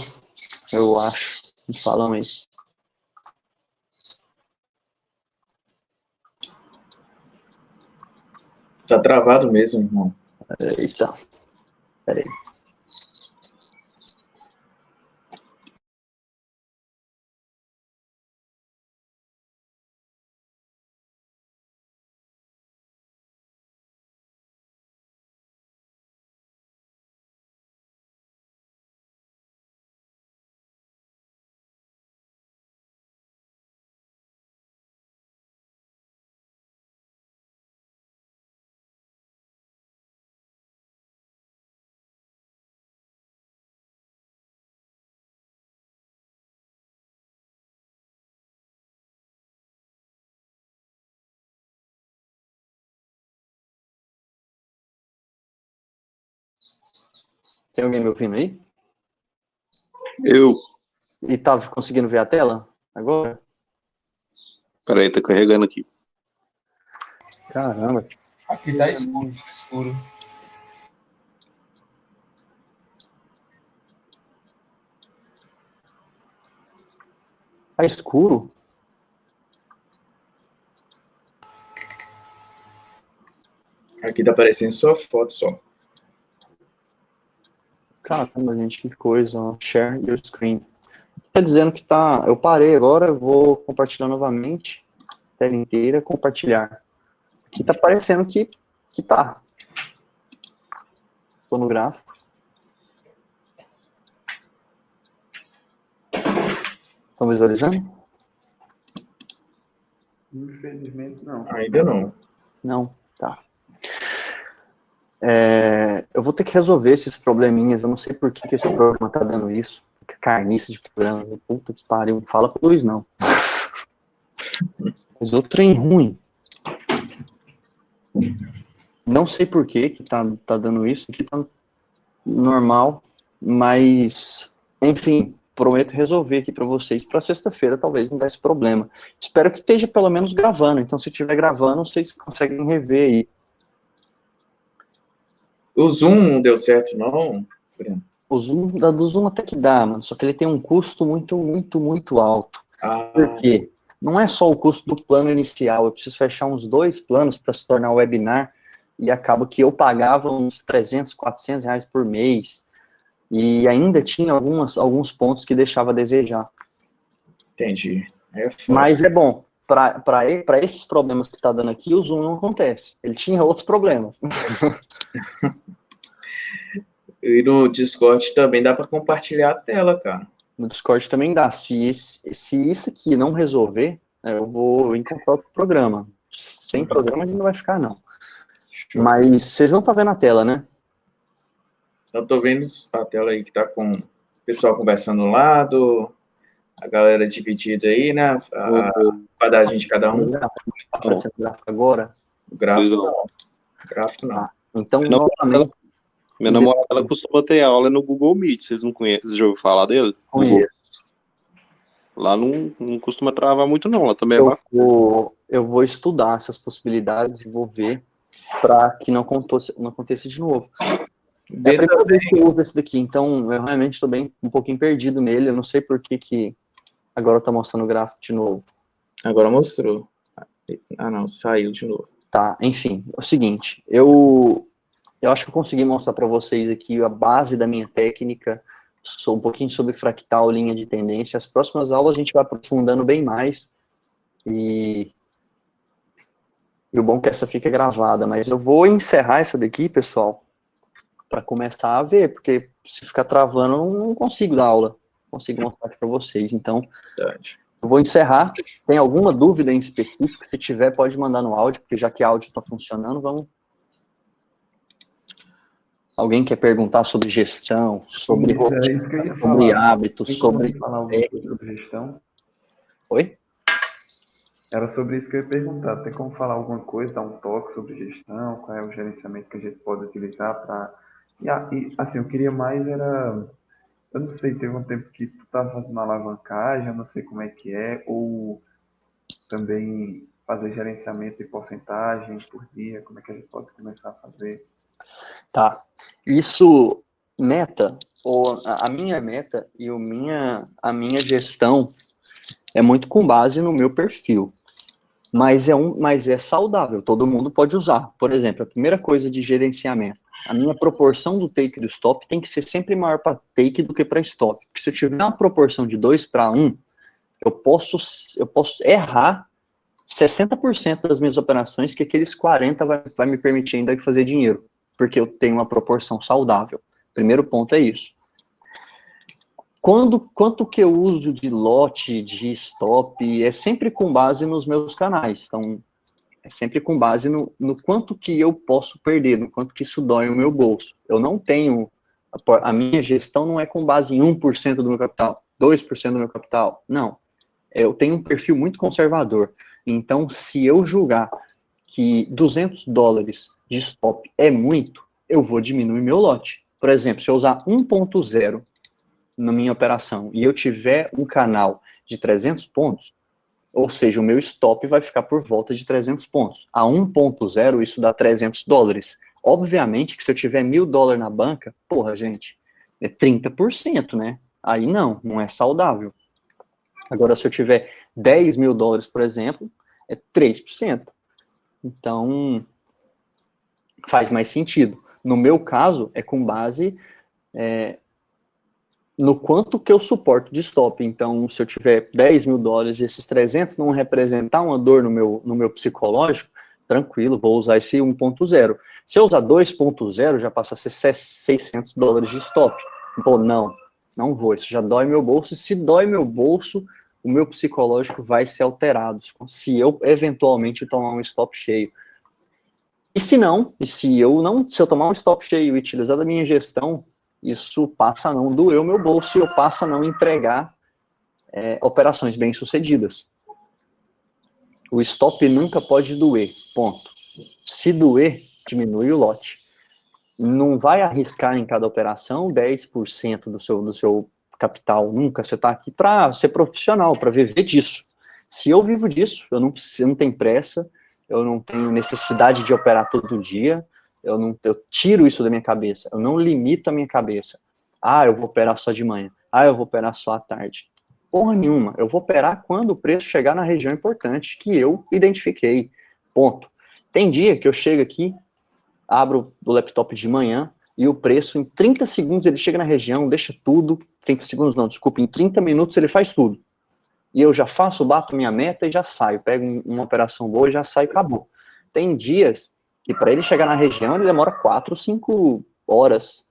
eu acho. Me falam aí. Tá travado mesmo, irmão. Eita. Peraí. Tem alguém me ouvindo aí? Eu. E tá conseguindo ver a tela agora? Peraí, tá carregando aqui. Caramba. Aqui tá escuro, tudo escuro. Tá escuro? Aqui tá aparecendo sua foto só. Caramba, gente, que coisa. Ó. Share your screen. Tá dizendo que tá... Eu parei agora, eu vou compartilhar novamente. Tela inteira, compartilhar. Aqui tá parecendo que tá. Tô no gráfico. Estão visualizando? Infelizmente, não. Ainda não. Não, tá. Eu vou ter que resolver esses probleminhas. Eu não sei por que esse programa tá dando isso. Que carniça de programa. Puta que pariu. Não fala pro Luiz, não. Mas outro trem ruim. Não sei por que tá dando isso. Aqui tá normal. Mas, enfim, prometo resolver aqui pra vocês. Pra sexta-feira talvez não dê esse problema. Espero que esteja pelo menos gravando. Então, se estiver gravando, vocês conseguem rever aí. O Zoom não deu certo, não, Breno? O Zoom, do Zoom até que dá, mano. Só que ele tem um custo muito alto. Por quê? Não é só o custo do plano inicial. Eu preciso fechar uns 2 planos para se tornar um webinar. E acaba que eu pagava uns 300, 400 reais por mês. E ainda tinha alguns pontos que deixava a desejar. Entendi. Mas é bom. Para esses problemas que está dando aqui, o Zoom não acontece. Ele tinha outros problemas. E no Discord também dá para compartilhar a tela, cara. No Discord também dá. Se isso aqui não resolver, eu vou encontrar outro programa. Sem programa a gente não vai ficar, não. Show. Mas vocês não estão vendo a tela, né? Eu tô vendo a tela aí que tá com o pessoal conversando do lado, a galera dividida aí, né? A quadradinho de cada um. Tá aparecendo o gráfico agora? O gráfico não. O gráfico não. Ah, então, Não, novamente, Minha namorada, ela costuma ter aula no Google Meet. Vocês não conhecem? Vocês já ouviram falar dele? conheço. Lá não costuma travar muito, não. Lá também é bacana. Eu vou estudar essas possibilidades e vou ver para que não aconteça de novo. É a primeira vez que eu uso esse daqui, então eu realmente estou um pouquinho perdido nele. Eu não sei por que agora está mostrando o gráfico de novo. Agora mostrou. Ah, não, saiu de novo. Tá, enfim, é o seguinte, eu acho que eu consegui mostrar para vocês aqui a base da minha técnica, um pouquinho sobre fractal, linha de tendência. As próximas aulas a gente vai aprofundando bem mais, e o bom é que essa fica gravada, mas eu vou encerrar essa daqui, pessoal, para começar a ver, porque se ficar travando eu não consigo dar aula, não consigo mostrar aqui para vocês, então Verdade. eu vou encerrar. Tem alguma dúvida em específico? Se tiver, pode mandar no áudio, porque já que áudio está funcionando, vamos... Alguém quer perguntar sobre gestão, sobre rotina, sobre hábitos, sobre... falar alguma coisa sobre gestão? Oi? Era sobre isso que eu ia perguntar. Tem como falar alguma coisa, dar um toque sobre gestão, qual é o gerenciamento que a gente pode utilizar para... E, assim, eu queria mais era... Eu não sei, teve um tempo que tu estava fazendo alavancagem, eu não sei como é que é, ou também fazer gerenciamento de porcentagem por dia, como é que a gente pode começar a fazer? Tá. Isso, meta, ou a minha meta e a minha gestão é muito com base no meu perfil. Mas é saudável, todo mundo pode usar. Por exemplo, a primeira coisa de gerenciamento, a minha proporção do take e do stop tem que ser sempre maior para take do que para stop. Porque se eu tiver uma proporção de 2:1, eu posso errar 60% das minhas operações, que aqueles 40% vai me permitir ainda fazer dinheiro, porque eu tenho uma proporção saudável. Primeiro ponto é isso. Quanto que eu uso de lote, de stop, é sempre com base nos meus canais. Então, é sempre com base no quanto que eu posso perder, no quanto que isso dói no meu bolso. Eu não tenho... A minha gestão não é com base em 1% do meu capital, 2% do meu capital. Não. Eu tenho um perfil muito conservador. Então, se eu julgar que $200 de stop é muito, eu vou diminuir meu lote. Por exemplo, se eu usar 1.0 na minha operação e eu tiver um canal de 300 pontos, ou seja, o meu stop vai ficar por volta de 300 pontos. A 1.0, isso dá $300. Obviamente que se eu tiver $1.000 na banca, porra, gente, é 30%, né? Aí não é saudável. Agora, se eu tiver $10.000, por exemplo, é 3%. Então, faz mais sentido. No meu caso, é com base no quanto que eu suporto de stop. Então, se eu tiver $10.000 e esses 300 não representar uma dor no meu psicológico, tranquilo, vou usar esse 1.0. Se eu usar 2.0, já passa a ser $600 de stop. Pô, não vou, isso já dói meu bolso, e se dói meu bolso, o meu psicológico vai ser alterado, se eu eventualmente tomar um stop cheio. E se eu tomar um stop cheio e utilizar da minha gestão, isso passa a não doer o meu bolso e eu passo a não entregar operações bem-sucedidas. O stop nunca pode doer, ponto. Se doer, diminui o lote. Não vai arriscar em cada operação 10% do seu capital, nunca. Você está aqui para ser profissional, para viver disso. Se eu vivo disso, eu não tenho pressa, eu não tenho necessidade de operar todo dia, eu tiro isso da minha cabeça, eu não limito a minha cabeça. Eu vou operar só de manhã, eu vou operar só à tarde. Porra nenhuma, eu vou operar quando o preço chegar na região importante que eu identifiquei, ponto. Tem dia que eu chego aqui, abro o laptop de manhã e o preço, em 30 segundos ele chega na região, deixa tudo, 30 segundos não, desculpa, em 30 minutos ele faz tudo. E eu já bato minha meta e já saio, pego uma operação boa e já saio, acabou. Tem dias que para ele chegar na região ele demora 4, 5 horas.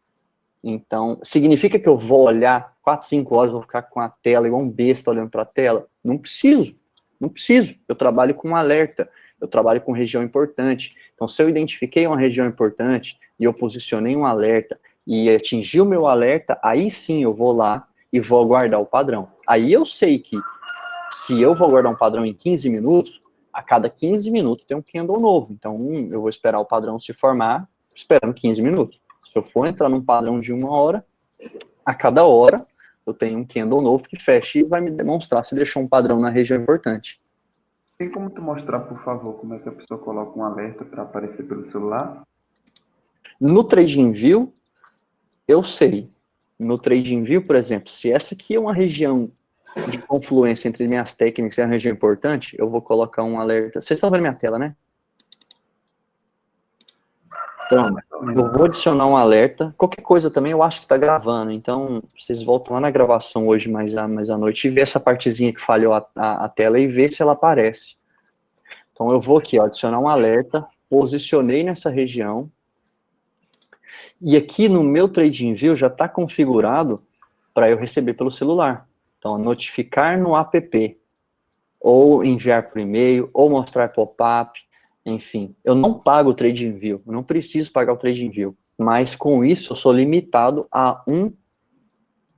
Então, significa que eu vou olhar 4, 5 horas, vou ficar com a tela igual um besta olhando para a tela? Não preciso. Eu trabalho com um alerta, eu trabalho com região importante. Então, se eu identifiquei uma região importante e eu posicionei um alerta e atingi o meu alerta, aí sim eu vou lá e vou aguardar o padrão. Aí eu sei que se eu vou aguardar um padrão em 15 minutos, a cada 15 minutos tem um candle novo. Então, eu vou esperar o padrão se formar, esperando 15 minutos. Se eu for entrar num padrão de 1 hora, a cada hora eu tenho um candle novo que fecha e vai me demonstrar se deixou um padrão na região importante. Tem como tu mostrar, por favor, como é que a pessoa coloca um alerta para aparecer pelo celular? No TradingView, eu sei. No TradingView, por exemplo, se essa aqui é uma região de confluência entre minhas técnicas e a região importante, eu vou colocar um alerta. Vocês estão vendo minha tela, né? Então, eu vou adicionar um alerta. Qualquer coisa também eu acho que está gravando. Então, vocês voltam lá na gravação hoje mais à noite e ver essa partezinha que falhou a tela e ver se ela aparece. Então, eu vou aqui, adicionar um alerta, posicionei nessa região. E aqui no meu TradingView já está configurado para eu receber pelo celular. Então, notificar no app, ou enviar por e-mail, ou mostrar pop-up, enfim. Eu não pago o TradingView, eu não preciso pagar o TradingView, mas com isso eu sou limitado a um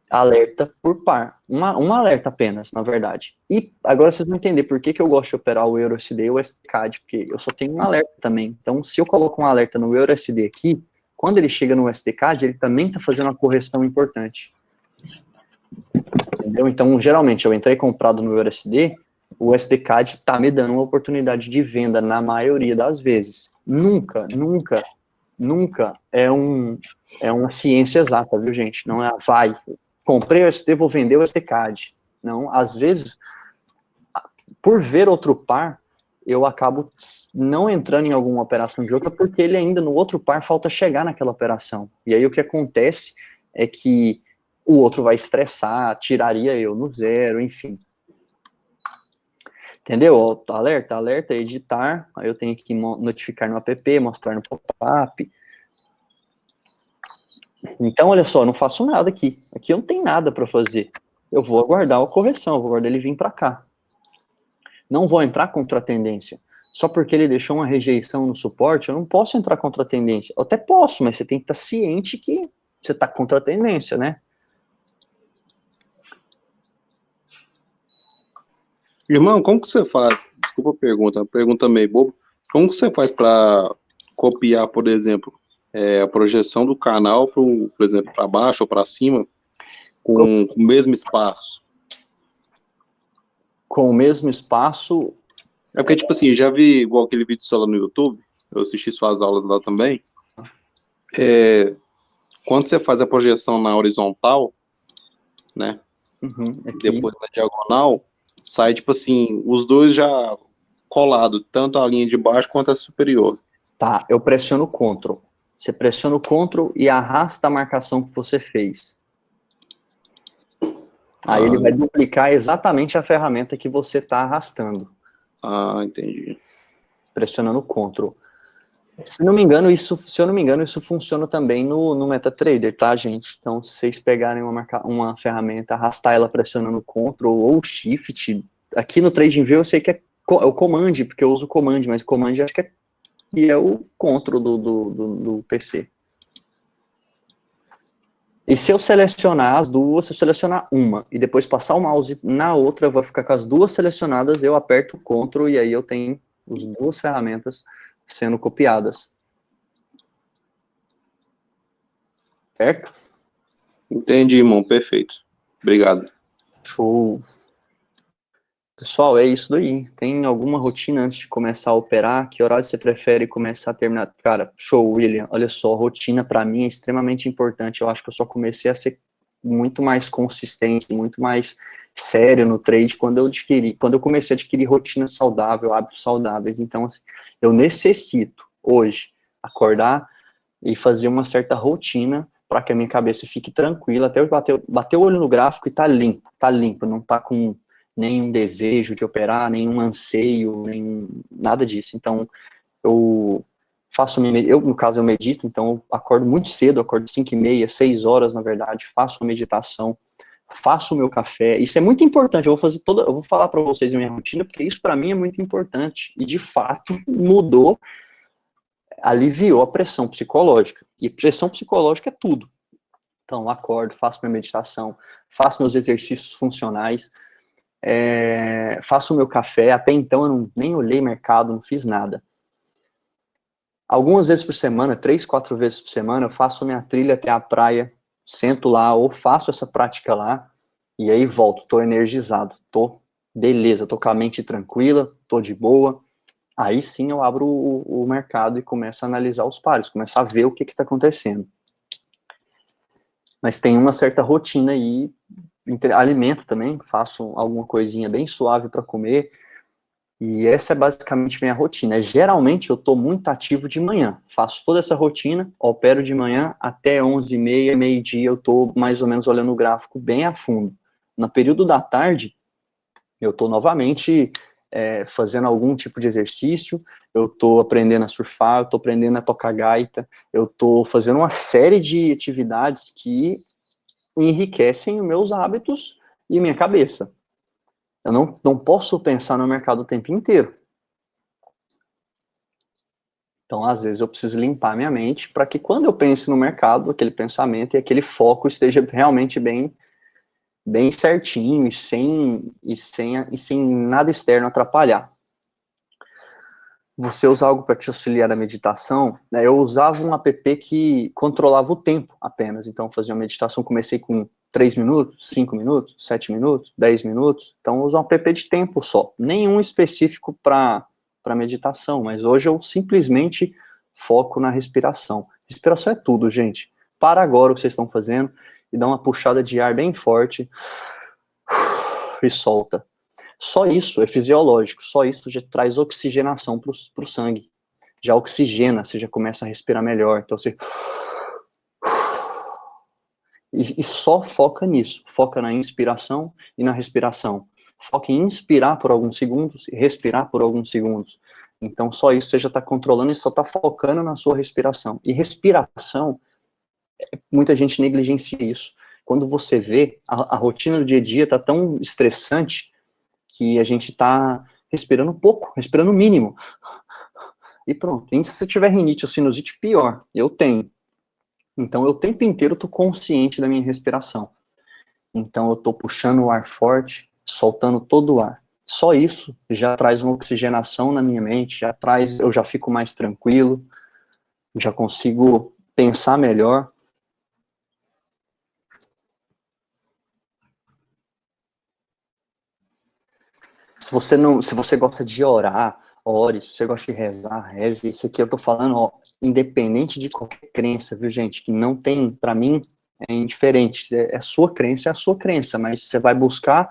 alerta por par, um alerta apenas, na verdade. E agora vocês vão entender por que eu gosto de operar o EURUSD e o USDCAD, porque eu só tenho um alerta também. Então, se eu coloco um alerta no EURUSD aqui, quando ele chega no USDCAD, ele também está fazendo uma correção importante. Entendeu? Então, geralmente, eu entrei comprado no USD, o USDCAD está me dando uma oportunidade de venda na maioria das vezes. Nunca é uma ciência exata, viu, gente? Não é, comprei o USD, vou vender o USDCAD. Não, às vezes, por ver outro par, eu acabo não entrando em alguma operação de outra, porque ele ainda no outro par falta chegar naquela operação. E aí o que acontece é que o outro vai estressar, tiraria eu no zero, enfim. Entendeu? Alerta, editar, aí eu tenho que notificar no app, mostrar no pop-up. Então, olha só, eu não faço nada aqui. Aqui eu não tenho nada para fazer. Eu vou aguardar a correção, eu vou aguardar ele vir para cá. Não vou entrar contra a tendência. Só porque ele deixou uma rejeição no suporte, eu não posso entrar contra a tendência. Eu até posso, mas você tem que estar ciente que você está contra a tendência, né? Irmão, como que você faz? Desculpa a pergunta meio boba. Como que você faz para copiar, por exemplo, a projeção do canal, por exemplo, para baixo ou para cima, com o mesmo espaço. Com o mesmo espaço. É porque, tipo assim, já vi igual aquele vídeo seu lá no YouTube, eu assisti suas aulas lá também. Quando você faz a projeção na horizontal, né, Aqui. depois na diagonal, sai, tipo assim, os dois já colados, tanto a linha de baixo quanto a superior. Tá, eu pressiono Ctrl. Você pressiona o Ctrl e arrasta a marcação que você fez. Aí ele vai duplicar exatamente a ferramenta que você está arrastando. Entendi. Pressionando Ctrl. Se eu não me engano, isso funciona também no MetaTrader, tá, gente? Então, se vocês pegarem uma ferramenta, arrastar ela pressionando Ctrl ou Shift, aqui no TradingView eu sei que é o Command, porque eu uso o Command, mas o Command acho que é o Ctrl do PC. E se eu selecionar as duas, se eu selecionar uma e depois passar o mouse na outra, eu vou ficar com as duas selecionadas, eu aperto o Ctrl e aí eu tenho as duas ferramentas sendo copiadas. Certo? Entendi, irmão, perfeito. Obrigado. Show. Pessoal, é isso daí. Tem alguma rotina antes de começar a operar? Que horário você prefere começar a terminar? Cara, show, William. Olha só, rotina para mim é extremamente importante. Eu acho que eu só comecei a ser muito mais consistente, muito mais sério no trade quando eu comecei a adquirir rotina saudável, hábitos saudáveis. Então, assim, eu necessito hoje acordar e fazer uma certa rotina para que a minha cabeça fique tranquila, até eu bater o olho no gráfico e tá limpo, não tá com nenhum desejo de operar, nenhum anseio, nada disso. Então, no caso, eu medito, então eu acordo muito cedo, acordo 5h30, 6 horas, na verdade, faço uma meditação, faço o meu café. Isso é muito importante, eu vou falar para vocês a minha rotina, porque isso para mim é muito importante, e de fato mudou, aliviou a pressão psicológica, e pressão psicológica é tudo. Então, acordo, faço minha meditação, faço meus exercícios funcionais, faço o meu café. Até então eu nem olhei mercado, não fiz nada. Algumas vezes por semana, 3, 4 vezes por semana, eu faço minha trilha até a praia, sento lá, ou faço essa prática lá, e aí volto, tô energizado, beleza, tô com a mente tranquila, tô de boa. Aí sim eu abro o mercado e começo a analisar os pares, começo a ver o que está acontecendo. Mas tem uma certa rotina aí, alimento também, faço alguma coisinha bem suave para comer, e essa é basicamente minha rotina. Geralmente eu estou muito ativo de manhã, faço toda essa rotina, opero de manhã até 11h30, meio-dia, eu estou mais ou menos olhando o gráfico bem a fundo. No período da tarde, eu estou novamente fazendo algum tipo de exercício, eu estou aprendendo a surfar, eu estou aprendendo a tocar gaita, eu estou fazendo uma série de atividades que enriquecem os meus hábitos e minha cabeça. Eu não posso pensar no mercado o tempo inteiro. Então, às vezes, eu preciso limpar minha mente para que quando eu pense no mercado, aquele pensamento e aquele foco esteja realmente bem certinho e sem nada externo atrapalhar. Você usa algo para te auxiliar na meditação, né? Eu usava um app que controlava o tempo apenas. Então, eu fazia uma meditação, comecei com 3 minutos, 5 minutos, 7 minutos, 10 minutos. Então, eu uso um app de tempo só. Nenhum específico para meditação, mas hoje eu simplesmente foco na respiração. Respiração é tudo, gente. Para agora o que vocês estão fazendo e dá uma puxada de ar bem forte e solta. Só isso é fisiológico, só isso já traz oxigenação para o sangue. Já oxigena, você já começa a respirar melhor. Então você... E só foca nisso, foca na inspiração e na respiração. Foca em inspirar por alguns segundos e respirar por alguns segundos. Então só isso você já está controlando e só está focando na sua respiração. E respiração, muita gente negligencia isso. Quando você vê, a rotina do dia a dia está tão estressante que a gente está respirando pouco, respirando o mínimo. E pronto. E se você tiver rinite ou sinusite, pior. Eu tenho. Então, eu o tempo inteiro estou consciente da minha respiração. Então, eu estou puxando o ar forte, soltando todo o ar. Só isso já traz uma oxigenação na minha mente, eu já fico mais tranquilo, já consigo pensar melhor. Se você gosta de orar, ore. Se você gosta de rezar, reze. Isso aqui eu tô falando, ó, independente de qualquer crença, viu, gente? Que não tem, para mim, é indiferente. É sua crença, é a sua crença, mas você vai buscar,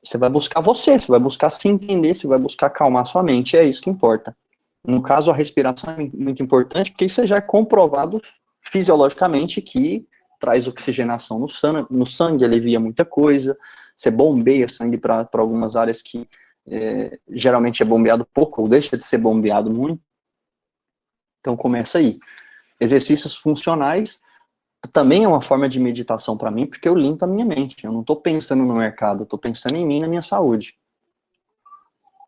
você vai buscar se entender, você vai buscar acalmar sua mente. É isso que importa. No caso, a respiração é muito importante, porque isso já é comprovado fisiologicamente que traz oxigenação no sangue, alivia muita coisa. Você bombeia sangue para algumas áreas que geralmente é bombeado pouco, ou deixa de ser bombeado muito. Então, começa aí. Exercícios funcionais também é uma forma de meditação para mim, porque eu limpo a minha mente. Eu não estou pensando no mercado, eu estou pensando em mim, na minha saúde.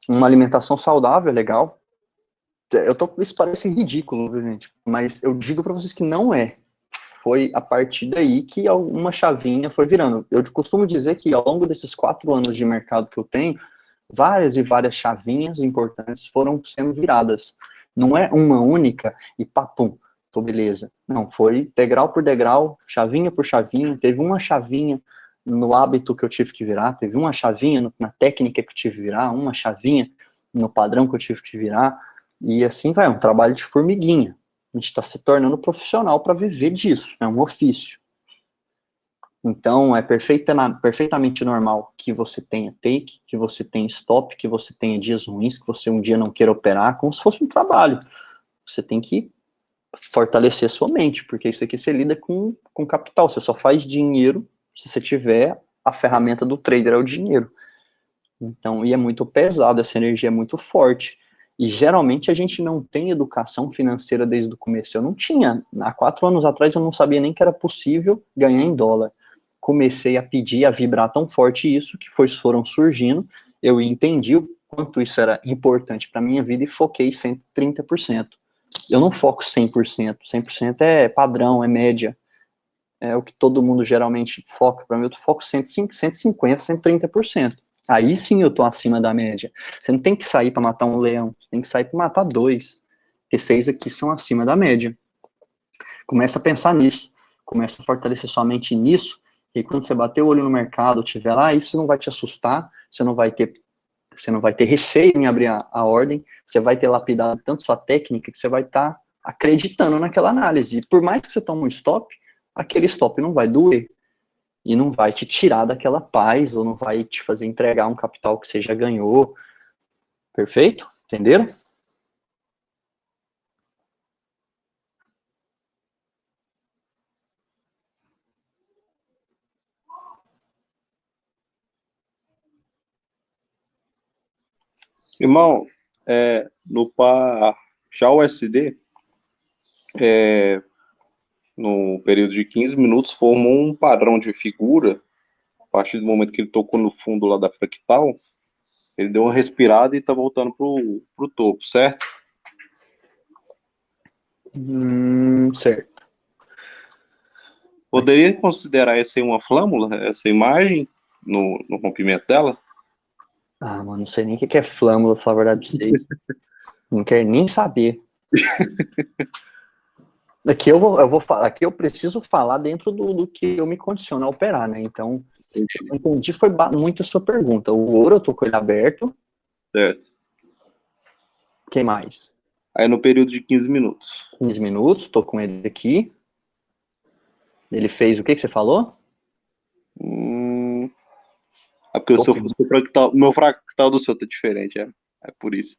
Uma alimentação saudável é legal. Isso parece ridículo, viu, gente? Mas eu digo para vocês que não é. Foi a partir daí que uma chavinha foi virando. Eu costumo dizer que ao longo desses 4 anos de mercado que eu tenho, várias e várias chavinhas importantes foram sendo viradas. Não é uma única e papum, tô beleza. Não, foi degrau por degrau, chavinha por chavinha. Teve uma chavinha no hábito que eu tive que virar, teve uma chavinha na técnica que eu tive que virar, uma chavinha no padrão que eu tive que virar. E assim vai, é um trabalho de formiguinha. A gente está se tornando profissional para viver disso, é um ofício. Então, é perfeitamente normal que você tenha take, que você tenha stop, que você tenha dias ruins, que você um dia não queira operar, como se fosse um trabalho. Você tem que fortalecer a sua mente, porque isso aqui você lida com capital. Você só faz dinheiro se você tiver a ferramenta do trader, é o dinheiro. Então, e é muito pesado, essa energia é muito forte. E geralmente a gente não tem educação financeira desde o começo. Eu não tinha. Há 4 anos atrás eu não sabia nem que era possível ganhar em dólar. Comecei a pedir, a vibrar tão forte isso, que foram surgindo. Eu entendi o quanto isso era importante para a minha vida e foquei 130%. Eu não foco 100%. 100% é padrão, é média. É o que todo mundo geralmente foca. Para mim, eu foco 105, 150, 130%. Aí sim eu tô acima da média. Você não tem que sair para matar um leão, você tem que sair para matar 2. Porque 6 aqui são acima da média. Começa a pensar nisso. Começa a fortalecer sua mente nisso. E quando você bater o olho no mercado, tiver lá, isso não vai te assustar. Você não vai ter receio em abrir a ordem. Você vai ter lapidado tanto sua técnica que você vai estar acreditando naquela análise. E por mais que você tome um stop, aquele stop não vai doer. E não vai te tirar daquela paz, ou não vai te fazer entregar um capital que você já ganhou. Perfeito? Entenderam? Irmão, no par já o USD, no período de 15 minutos, formou um padrão de figura. A partir do momento que ele tocou no fundo lá da fractal, ele deu uma respirada e tá voltando pro topo, certo? Certo. Poderia considerar essa aí uma flâmula, essa imagem, no rompimento dela? Ah, mano, não sei nem o que é flâmula, pra falar a verdade pra vocês. Não quero nem saber. Aqui aqui eu preciso falar dentro do que eu me condiciono a operar, né? Então, eu entendi, foi muito a sua pergunta. O ouro eu tô com ele aberto. Certo. Quem mais? Aí no período de 15 minutos. 15 minutos, tô com ele aqui. Ele fez o que você falou? É porque o meu fractal do seu tá diferente, é por isso.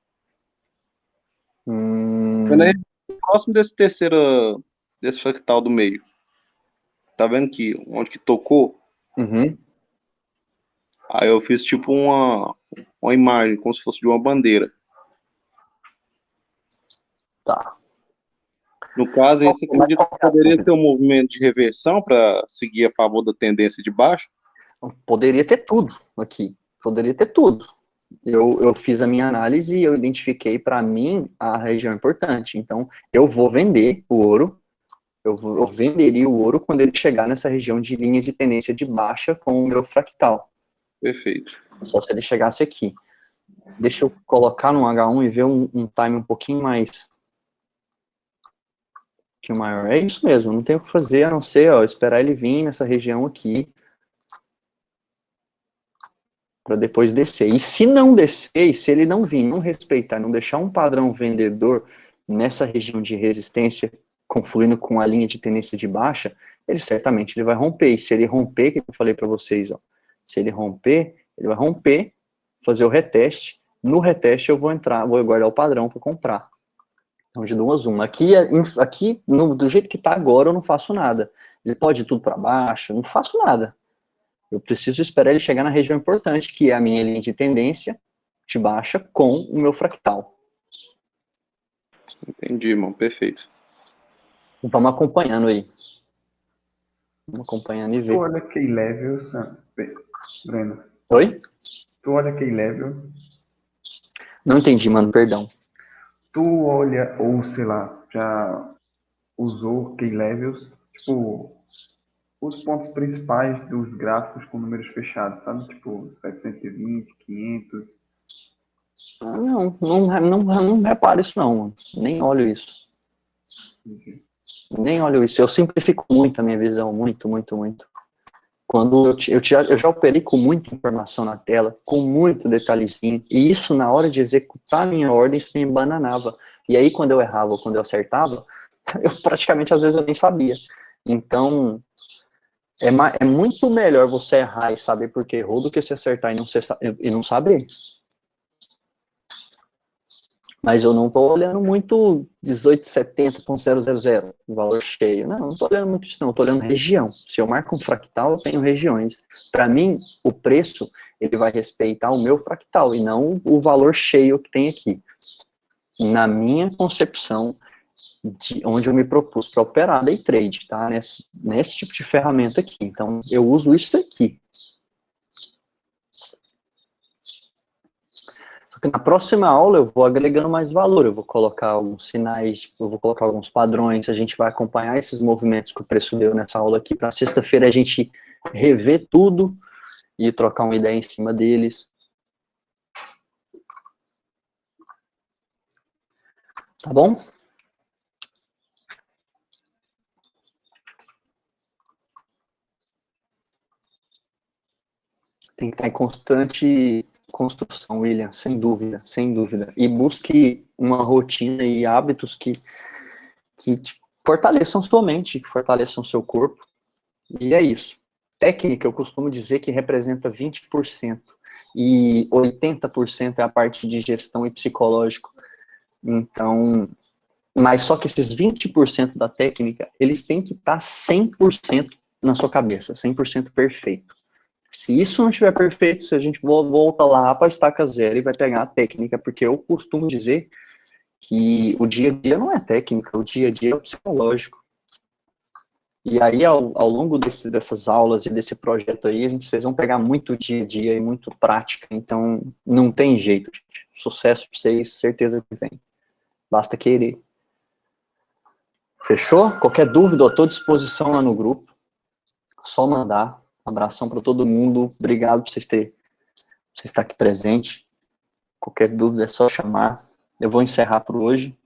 Quando é próximo desse fractal do meio, tá vendo que onde que tocou? Uhum. Aí eu fiz tipo uma imagem, como se fosse de uma bandeira. Tá. No caso, esse acredita que poderia ter um movimento de reversão para seguir a favor da tendência de baixo? Poderia ter tudo aqui. Poderia ter tudo. Eu fiz a minha análise e eu identifiquei para mim a região importante. Então, eu vou vender o ouro. Eu venderia o ouro quando ele chegar nessa região de linha de tendência de baixa com o meu fractal. Perfeito. Só se ele chegasse aqui. Deixa eu colocar no H1 e ver um time um pouquinho mais pouquinho maior. É isso mesmo, não tem o que fazer a não ser, ó, esperar ele vir nessa região aqui para depois descer. E se não descer, e se ele não vir, não respeitar, não deixar um padrão vendedor nessa região de resistência, confluindo com a linha de tendência de baixa, ele certamente ele vai romper. E se ele romper, que eu falei para vocês, ó, se ele romper, ele vai romper, fazer o reteste. No reteste eu vou entrar, vou guardar o padrão para comprar. Então, de duas uma. Aqui do jeito que está agora, eu não faço nada. Ele pode ir tudo para baixo, eu não faço nada. Eu preciso esperar ele chegar na região importante, que é a minha linha de tendência de baixa com o meu fractal. Entendi, irmão. Perfeito. Vamos acompanhando aí. Vamos acompanhando e Tu ver. olha K-Level, Breno. Oi? Tu olha K-Level. Não entendi, mano, perdão. Tu olha, ou sei lá, já usou K-Levels, tipo, os pontos principais dos gráficos com números fechados, sabe? Tipo, 720, 500. Não reparo isso não, mano. Nem olho isso. Nem olho isso. Eu simplifico muito a minha visão, muito. Quando eu já operei com muita informação na tela, com muito detalhezinho, e isso na hora de executar a minha ordem, isso me embananava. E aí, quando eu errava ou quando eu acertava, eu praticamente, às vezes, eu nem sabia. Então, é muito melhor você errar e saber por que errou do que você acertar e não saber. Mas eu não estou olhando muito 1870.000, o valor cheio. Não estou olhando muito isso não, estou olhando região. Se eu marco um fractal, eu tenho regiões. Para mim, o preço, ele vai respeitar o meu fractal e não o valor cheio que tem aqui. Na minha concepção, de onde eu me propus para operar day trade, tá? Nesse tipo de ferramenta aqui. Então, eu uso isso aqui. Na próxima aula eu vou agregando mais valor, eu vou colocar alguns sinais, eu vou colocar alguns padrões, a gente vai acompanhar esses movimentos que o preço deu nessa aula aqui, para sexta-feira a gente rever tudo e trocar uma ideia em cima deles. Tá bom? Tem que estar em constante construção, William, sem dúvida. E busque uma rotina e hábitos que fortaleçam sua mente, que fortaleçam seu corpo. E é isso. Técnica, eu costumo dizer que representa 20%. E 80% é a parte de gestão e psicológico. Então, mas só que esses 20% da técnica, eles têm que estar 100% na sua cabeça, 100% perfeito. Se isso não estiver perfeito, se a gente volta lá para a estaca zero e vai pegar a técnica, porque eu costumo dizer que o dia a dia não é técnica, o dia a dia é o psicológico. E aí, ao longo dessas aulas e desse projeto aí, vocês vão pegar muito dia a dia e muito prática, então não tem jeito, gente. Sucesso para vocês, certeza que vem. Basta querer. Fechou? Qualquer dúvida, eu estou à disposição lá no grupo. Só mandar. Um abração para todo mundo. Obrigado por você estar aqui presente. Qualquer dúvida é só chamar. Eu vou encerrar por hoje.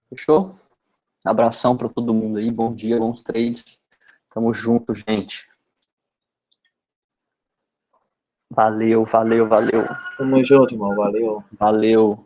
Fechou? Abração para todo mundo aí. Bom dia, bons trades. Tamo junto, gente. Valeu. Tamo junto, irmão. Valeu. Valeu.